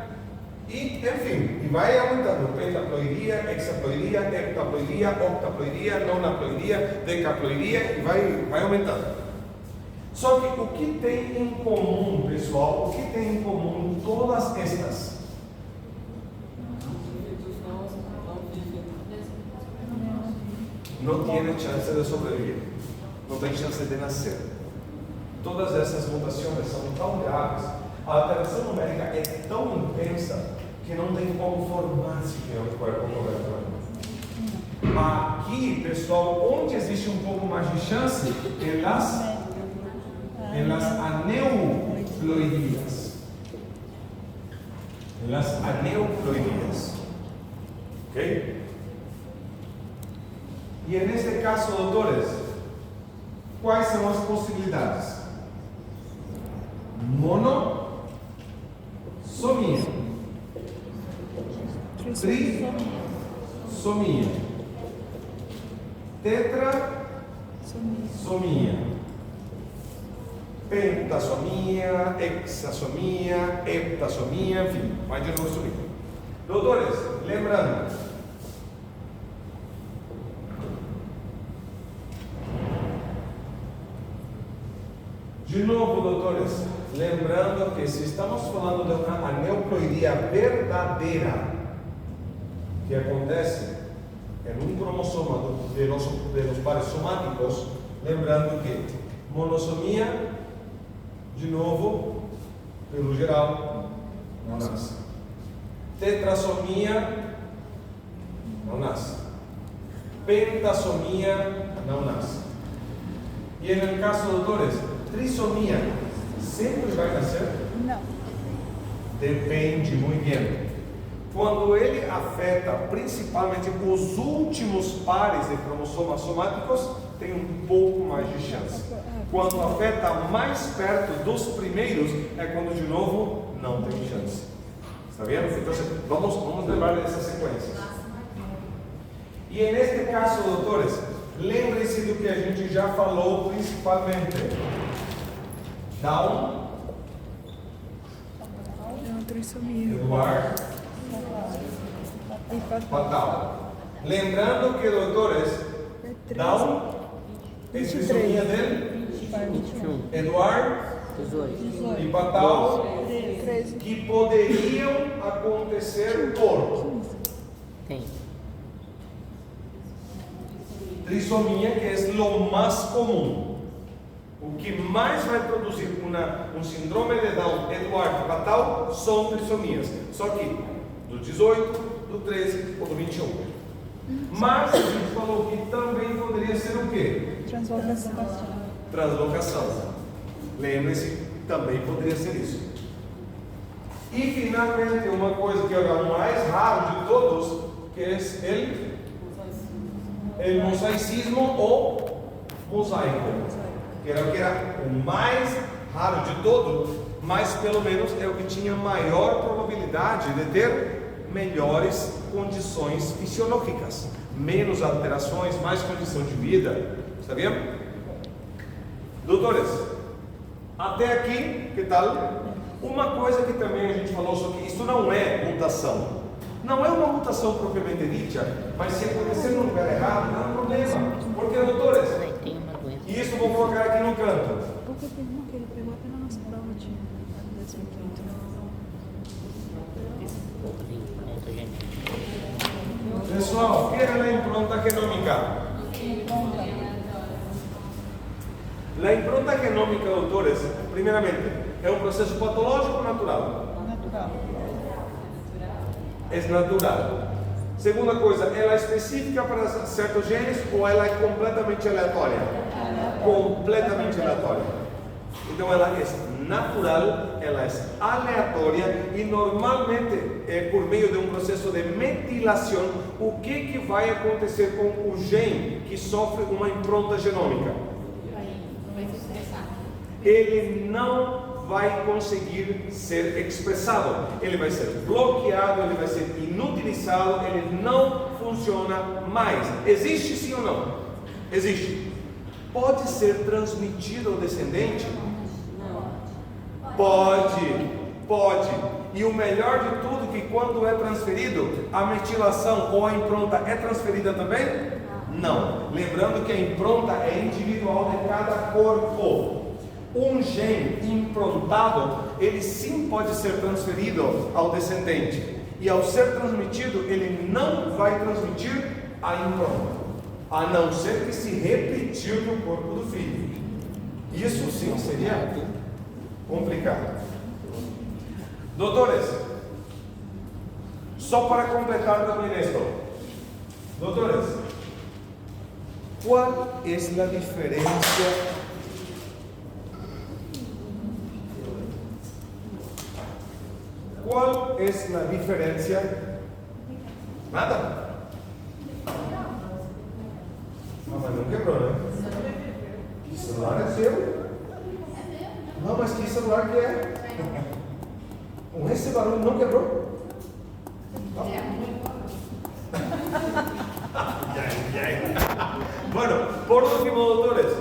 e, enfim, e vai aumentando: pentaploidia, hexaploidia, heptaploidia, octaploidia, nonaploidia, decaploidia, e vai aumentando. Só que o que tem em comum, pessoal, o que tem em comum todas estas? Não tem chance de sobreviver, não tem chance de nascer. Todas essas mutações são tão graves, a alteração numérica é tão intensa que não tem como formar-se o corpo corretamente. Aqui, pessoal, onde existe um pouco mais de chance? Em las aneuploidias. Em las aneuploidias. Ok? E neste caso, doutores, quais são as possibilidades? Monossomia, trissomia, tetrasomia, pentasomia, hexasomia, heptasomia, enfim, vai de novo subir. Doutores, lembrando, de novo, doutores, lembrando que se estamos falando de uma aneuploidia verdadeira, que acontece em um cromossoma de los pares somáticos, lembrando que monossomia, de novo, pelo geral, não nasce. Tetrasomia, não nasce. Pentasomia, não nasce. E no caso, doutores, trissomia sempre vai nascer? Não. Depende muito bem. Quando ele afeta principalmente os últimos pares de cromossomas somáticos, tem um pouco mais de chance. Quando afeta mais perto dos primeiros, é quando de novo não tem chance. Está vendo? Então vamos lembrar dessa sequência. E neste caso, doutores, lembrem-se do que a gente já falou principalmente. Down, Eduardo, fatal. Lembrando que, doutores, Down é trissomia dele, Eduardo e fatal, que poderiam acontecer por Tem. Trisomía, que é lo mais comum. O que mais vai produzir um síndrome de Down, Eduardo Fatal, são trissomias. Só que do 18, do 13 ou do 21. Mas a gente falou que também poderia ser o quê? Translocação. Lembre-se, também poderia ser isso. E finalmente, uma coisa que é o mais raro de todos, que é o mosaicismo ou mosaico. Que era o mais raro de todos, mas pelo menos é o que tinha maior probabilidade de ter melhores condições fisiológicas, menos alterações, mais condição de vida. Sabia? Doutores, até aqui, que tal? Uma coisa que também a gente falou, só que isso não é mutação. Não é uma mutação propriamente dita, mas se acontecer no lugar errado, não é um problema. Porque, doutores, e isso eu vou colocar aqui no canto. Porque teve uma que ele pegou até na nossa prova de 2015. Pessoal, o que é a impronta genômica? A impronta genômica, doutores, primeiramente, é um processo patológico ou natural? Natural. É natural. Segunda coisa, ela é específica para certos genes ou ela é completamente aleatória? Completamente aleatória. Então ela é natural, ela é aleatória e normalmente é por meio de um processo de metilação. O que vai acontecer com o gene que sofre uma impronta genômica? Ele não vai conseguir ser expressado, ele vai ser bloqueado, ele vai ser inutilizado, ele não funciona mais. Existe sim ou não? Existe. Pode ser transmitido ao descendente? Pode. E o melhor de tudo é que quando é transferido, a metilação ou a impronta é transferida também? Não. Lembrando que a impronta é individual de cada corpo. Um gene improntado, ele sim pode ser transferido ao descendente. E ao ser transmitido, ele não vai transmitir a impronta, a não ser que se repetir no corpo do filho. Isso sim seria complicado. Doutores, só para completar também isto. Doutores, qual é a diferença? ¿Cuál es la diferencia? Nada. Mas não quebrou, né? Que celular é seu? Não, mas que celular que é? Com esse barulho não quebrou? Bueno, por último, doutores,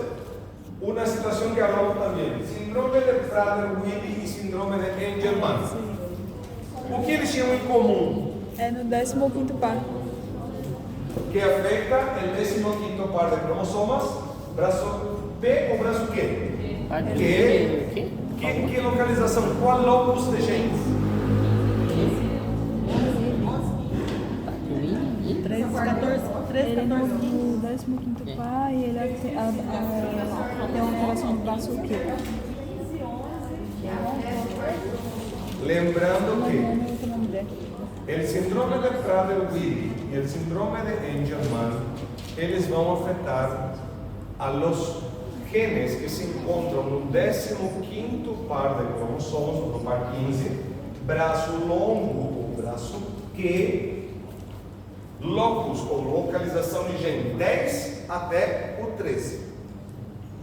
uma situação que hablamos também: síndrome de Prader-Willi e síndrome de Angelman. O que eles tinham em comum? É no 15º par. Que afeta o 15º par de cromossomas, braço P ou braço Q? Que localização? Qual locus de genes? 13, 14. Ele no 15º par e ele tem uma alteração no braço Q. Lembrando que o síndrome de Prader-Willi e o síndrome de Angelman, eles vão afetar a los genes que se encontram no 15º par de cromossomos, no par 15, braço longo ou braço Q, locus ou localização de gene 10 até o 13.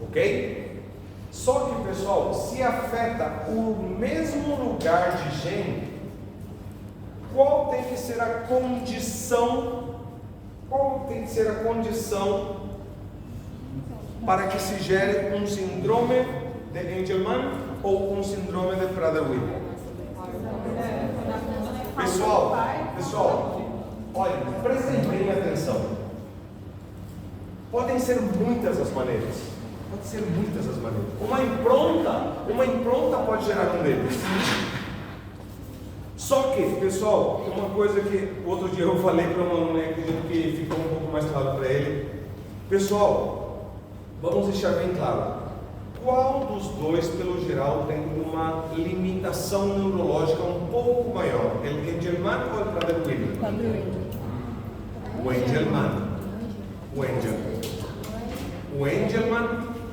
Ok? Só que, pessoal, se afeta o mesmo lugar de gene, qual tem que ser a condição? Qual tem que ser a condição para que se gere um síndrome de Angelman ou um síndrome de Prader-Willi? Pessoal, olha, prestem bem atenção. Podem ser muitas as maneiras. Pode ser muitas as maneiras. Uma impronta pode gerar um deles. Só que, pessoal, uma coisa que outro dia eu falei para um aluno, acredito que ficou um pouco mais claro para ele. Pessoal, vamos deixar bem claro. Qual dos dois, pelo geral, tem uma limitação neurológica um pouco maior? O Angelman ou o Prader-Willi? O Angelman.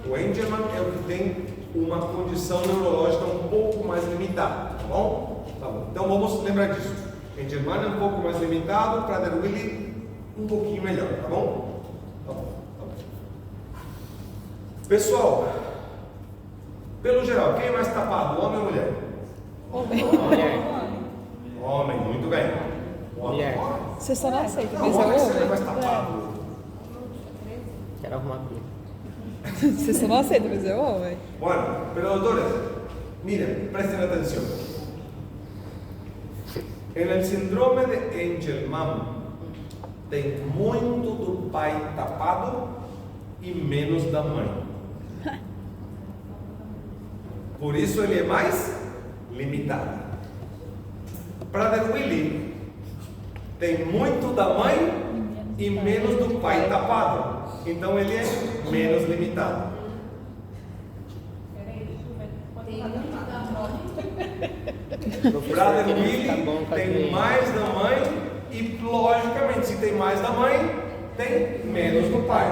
O Angelman é o que tem uma condição neurológica um pouco mais limitada, tá bom? Tá bom. Então vamos lembrar disso. Angelman é um pouco mais limitado, Prader-Willi um pouquinho melhor, tá bom? Tá bom. Pessoal, pelo geral, quem é mais tapado, homem ou mulher? Homem, muito bem. Mulher. Você só não aceita, Não, mas é homem sempre é homem. mais tapado. Quero arrumar briga. Você só não aceita, mas é homem. Bueno, pero doctores, miren, presten atención. En el síndrome de Angelman tem muito do pai tapado e menos da mãe. Por isso ele é mais limitado. Prader-Willi tem muito da mãe e menos do pai tapado. Então ele é menos limitado. Tem muito da mãe. Prader-Willi tem mais da mãe e, logicamente, se tem mais da mãe, tem menos do pai.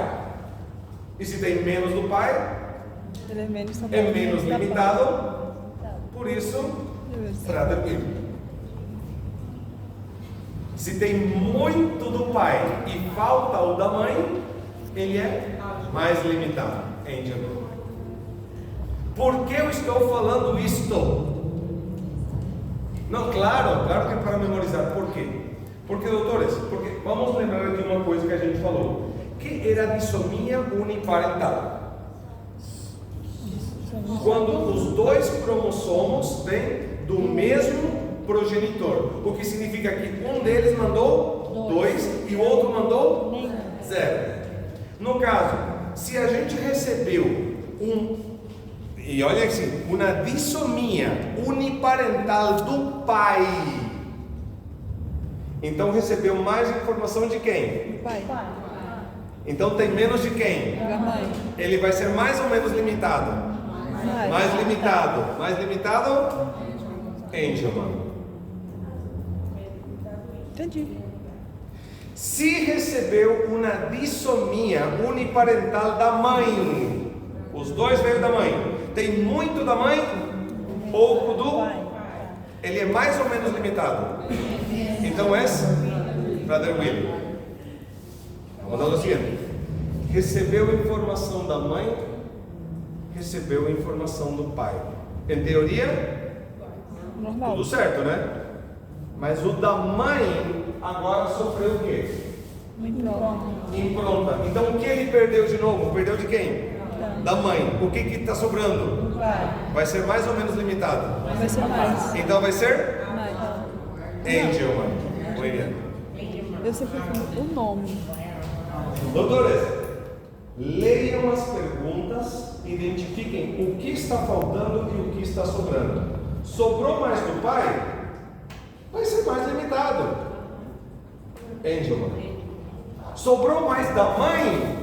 E se tem menos do pai, Ele é menos é menos limitado. Por isso, Prader-Willi. Se tem muito do pai e falta o da mãe, ele é mais limitado. Angel. Por que eu estou falando isto? Não, claro que é para memorizar. Por quê? Porque, doutores, vamos lembrar de uma coisa que a gente falou, que era a dissomia uniparental. Quando os dois cromossomos vêm do mesmo progenitor, o que significa que um deles mandou 2 e o outro mandou 0. No caso, se a gente recebeu e olha assim, uma dissomia uniparental do pai, então recebeu mais informação de quem? Pai. Então tem menos de quem? Da mãe. Ele vai ser mais ou menos limitado? Mais limitado. Mais limitado? Angelman. Entendi. Se recebeu uma dissomia uniparental da mãe, os dois veio da mãe, tem muito da mãe, pouco do, ele é mais ou menos limitado. Então é Prader-Willi. Vamos dar o seguinte: recebeu informação da mãe, recebeu informação do pai. Em teoria, Normal. tudo certo, né? Mas o da mãe agora sofreu o quê? Impronta. Então o que ele perdeu de novo? Perdeu de quem? Da mãe. O que está sobrando? Vai ser mais ou menos limitado? Vai ser mais. Então vai ser? Mais. Angelman. Eu sempre falo o nome. Doutores, leiam as perguntas, identifiquem o que está faltando e o que está sobrando. Sobrou mais do pai? Vai ser mais limitado. Angelman. Sobrou mais da mãe?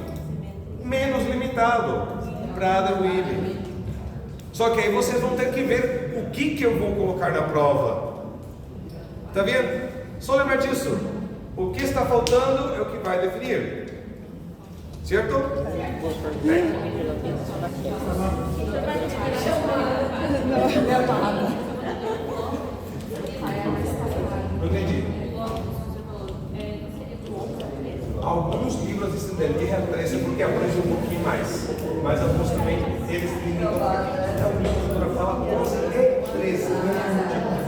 Menos limitado. Prader-Willi. Só que aí vocês vão ter que ver o que eu vou colocar na prova. Tá vendo? Só lembrar disso. O que está faltando é o que vai definir. Certo? Não entendi. Alguns livros dizem de referência porque aprende um pouquinho mais. Mas alguns também, eles limitam porque a doutora fala 11 e 13.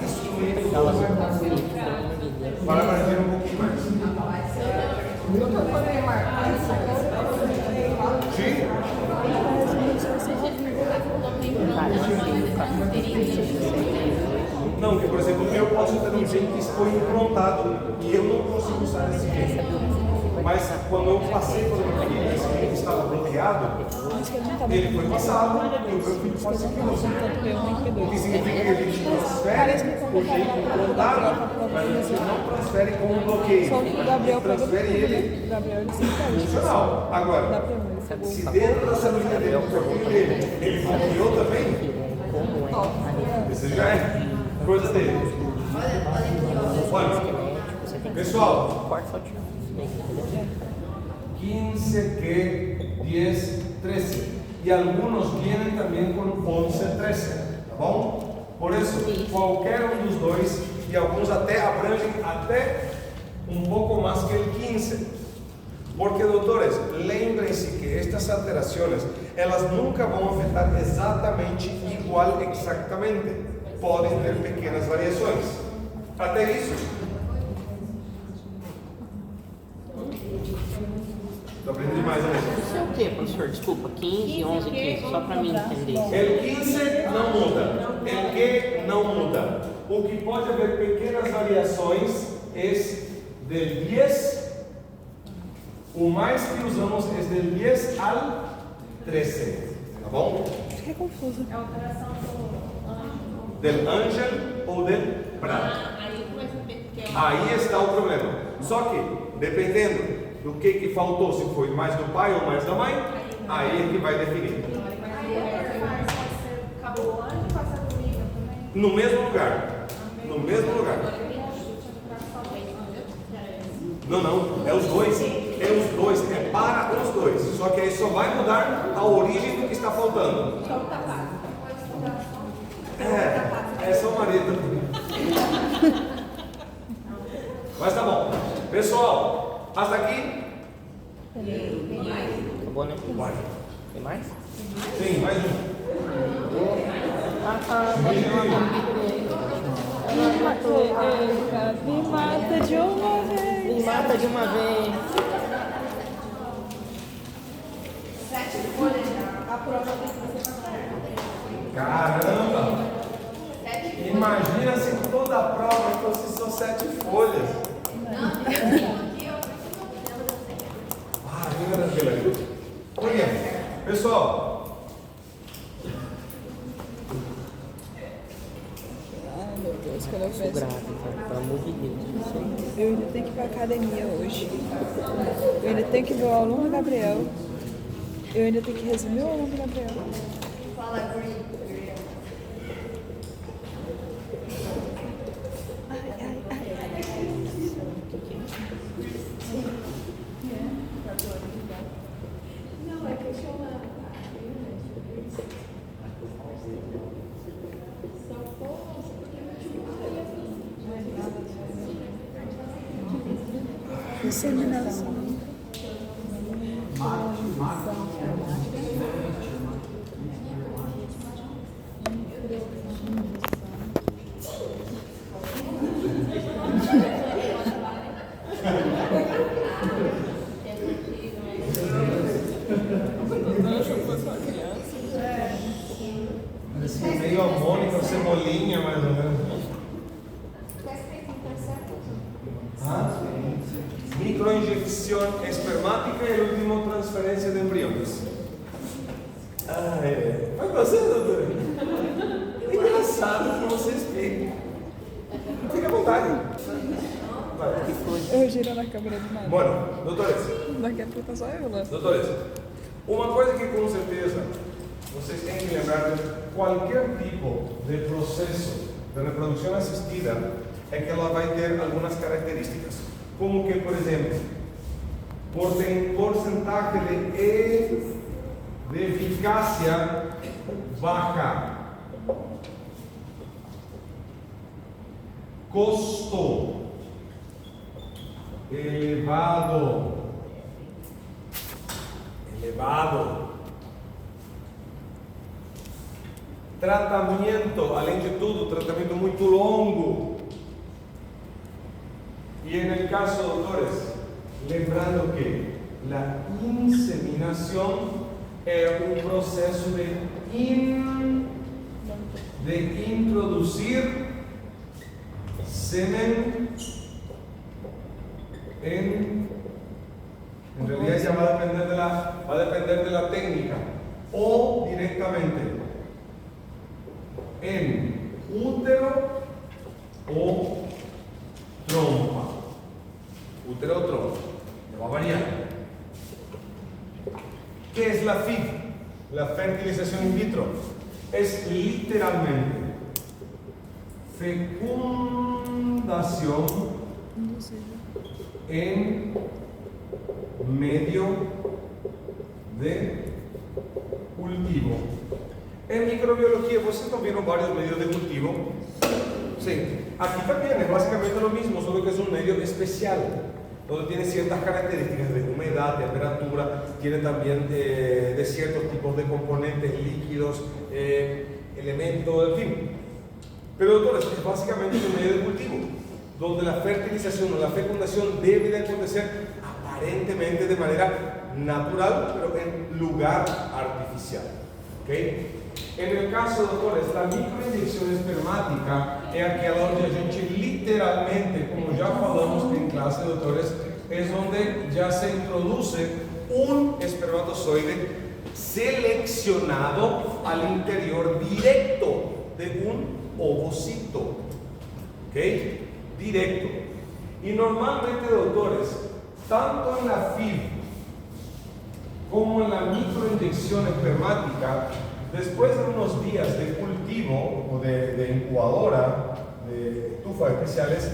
Isso mesmo. Para aprender um pouquinho mais. Sim? Não, que por exemplo, eu posso ter um gene que foi implantado e eu não consigo usar esse gene. Mas quando eu passei por uma filha, esse gene estava bloqueado, ele foi passado e o meu filho pode ser que não. O que significa que a gente transfere o gene implantado, mas a gente não transfere com um bloqueio. Só que o Gabriel pegou Transfere tudo, ele né? O Gabriel, ele sempre faz isso. funcional. Dá Agora, pra ver, ele pegou se dentro da celulinha dele, do corpinho dele, ele bloqueou também, isso já é coisa dele. Olha, pessoal, 15, 10, 13. E alguns vêm também com 11, 13. Tá bom? Por isso, qualquer um dos dois, e alguns até abrangem até um pouco mais que o 15. Porque, doutores, lembrem-se que estas alterações, elas nunca vão afetar exatamente igual, exactamente. Podem ter pequenas variações. Até isso. Estou aprendendo mais ou menos. Isso é o que, professor? Desculpa, 15, 11, 15, só para mim entender. O 15 não muda. O que não muda. O que pode haver pequenas variações é del 10. O mais que usamos é del 10 al 13. Tá bom? Fiquei confusa. É a alteração do anjo. Del ángel ou del prata. Aí começa a ver que é Aí está o problema. Só que, dependendo do que faltou, se foi mais do pai ou mais da mãe, aí é que vai definir. Acabou o anjo e passa comigo também. No mesmo lugar. No mesmo lugar. Não, é os dois. É os dois, é para os dois. Só que aí só vai mudar a origem do que está faltando. É só marido. Mas tá bom. Pessoal, hasta aqui? Acabou, né? Vai. Tem mais? Sim, mais um. Me mata de uma vez. Me mata de uma vez. 7 folhas. A prova tem que ser Caramba! 7 folhas. Imagina se toda a prova fosse só 7 folhas. Não, aqui eu Ah, que maravilha. Muito bem. Pessoal, Ai, meu Deus, quando eu Sou penso. grávida, pelo amor de Deus. Eu ainda tenho que ir pra academia hoje. Eu ainda tenho que ver o aluno Gabriel. Eu ainda tenho que resumir o aluno Gabriel. fala green. Não, é que eu chamo. Disseminação. assim, meio a Mônica, Cebolinha, mais ou menos. Microinjección espermática y el último, transferencia de embriones. Foi você, doutora? Engraçado que você explica. Fica à vontade. Vai. Eu giro na câmera do nada. Bueno, doutores. Daqui a pouco tá só eu lá. Doutores, uma coisa que com certeza vocês têm que lembrar de qualquer tipo de processo de reprodução assistida é que ela vai ter algumas características. Como que, por exemplo, porcentaje de eficácia baja, custo elevado, tratamento, além de tudo, tratamento muito longo. E no caso, doutores, lembrando que a inseminação é um processo de introduzir semen en realidad ya va a depender de la técnica, o directamente en útero o trompa. Útero o trompa, le va a variar. ¿Qué es la FIV? La fertilización in vitro. Es literalmente fecundación en medio de cultivo. En microbiología, ¿ustedes no vieron varios medios de cultivo? Sí. Aquí también es básicamente lo mismo, solo que es un medio especial, donde tiene ciertas características de humedad, temperatura, tiene también de ciertos tipos de componentes, líquidos, elementos, en fin. Pero doctores, es básicamente un medio de cultivo, donde la fertilización o la fecundación debe de acontecer aparentemente de manera natural, pero en lugar artificial. ¿Okay? En el caso, doctores, la microinyección espermática é aquela onde a gente literalmente, como já falamos em classe, doutores, é onde já se introduce um espermatozoide seleccionado al interior directo de un ovocito. ¿Ok? Directo. Y normalmente, doctores, tanto en la FIV como en la microinyección espermática, después de unos días de cultivo o de incubadora, de estufas especiales,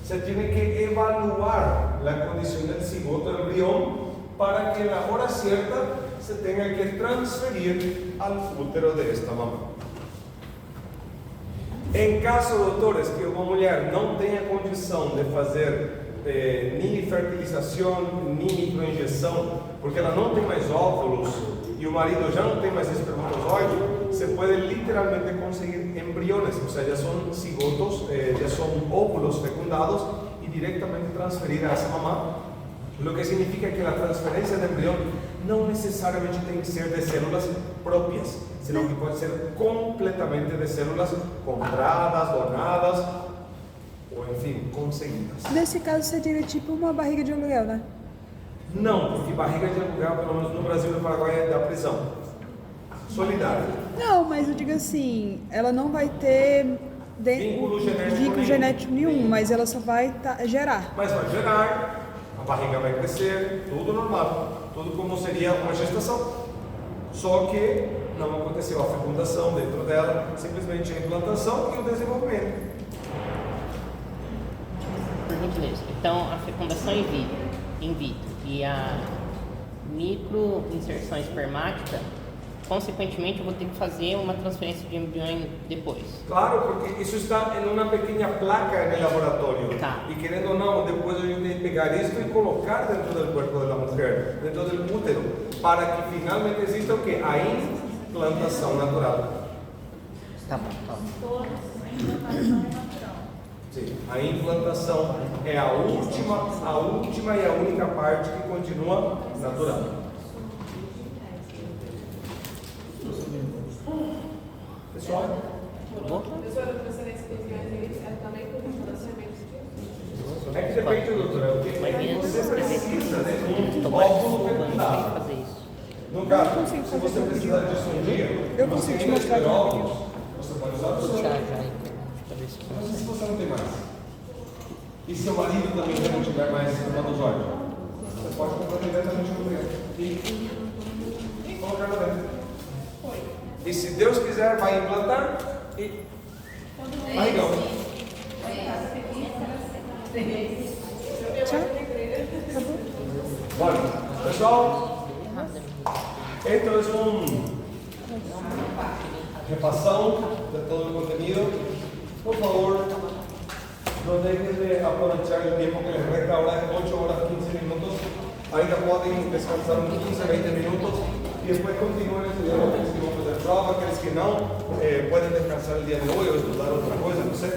se tiene que evaluar la condición del cigoto, del embrión, para que en la hora cierta se tenga que transferir al útero de esta mamá. Em caso, doutores, que uma mulher não tenha condição de fazer nem fertilização, nem microinjeção, porque ela não tem mais óvulos e o marido já não tem mais espermatozoide, se pode literalmente conseguir embriones, ou seja, são cigotos, já são óvulos fecundados e diretamente transferir a essa mamá, o que significa que a transferência de embrião não necessariamente tem que ser de células próprias, senão que pode ser completamente de células compradas, donadas, ou enfim, conseguidas. Nesse caso seria tipo uma barriga de aluguel, né? Não, porque barriga de aluguel, pelo menos no Brasil e no Paraguai, é da prisão. Solidária. Não, mas eu digo assim, ela não vai ter vínculo genético nenhum, mas ela só vai gerar. Mas vai gerar, a barriga vai crescer, tudo normal, tudo como seria uma gestação. Só que não aconteceu a fecundação dentro dela, simplesmente a implantação e o desenvolvimento. Por gentileza. Então, a fecundação in vitro e a microinserção espermática, consequentemente, eu vou ter que fazer uma transferência de embrião depois. Claro, porque isso está em uma pequena placa no laboratório. Tá. E querendo ou não, depois a gente tem que pegar isso e colocar dentro do corpo da mulher, dentro do útero, para que finalmente exista o quê? A implantação natural. Tá bom, tá bom. Sim, a implantação é a última e a única parte que continua natural. Pessoal? Professora, a transferência de embriões é também por financiamento de... É que depende, doutora, o que Mas você precisa de um vai óvulo fecundado. fazer isso. No caso, se você precisar disso um dia, Eu consigo te mostrar ter aqui. óvulos, você pode usar o Vou seu. tirar já aí, pra ver se Mas e se consegue. você não tem mais? E seu marido também já não tiver mais espermatozoide? Você pode comprar diretamente no cliente e colocar lá dentro. E se Deus quiser, vai implantar e barrigão. Bueno, pessoal, esto es repasão de todo o contenido. Por favor, no dejen de aprovechar el tiempo que les resta, ahora es 8 horas 15 minutos. Ainda podem descansar uns 15, 20 minutos e depois continuem estudando aqueles que vão fazer prova, aqueles que não, podem descansar o dia de hoje ou estudar outra coisa, não sei.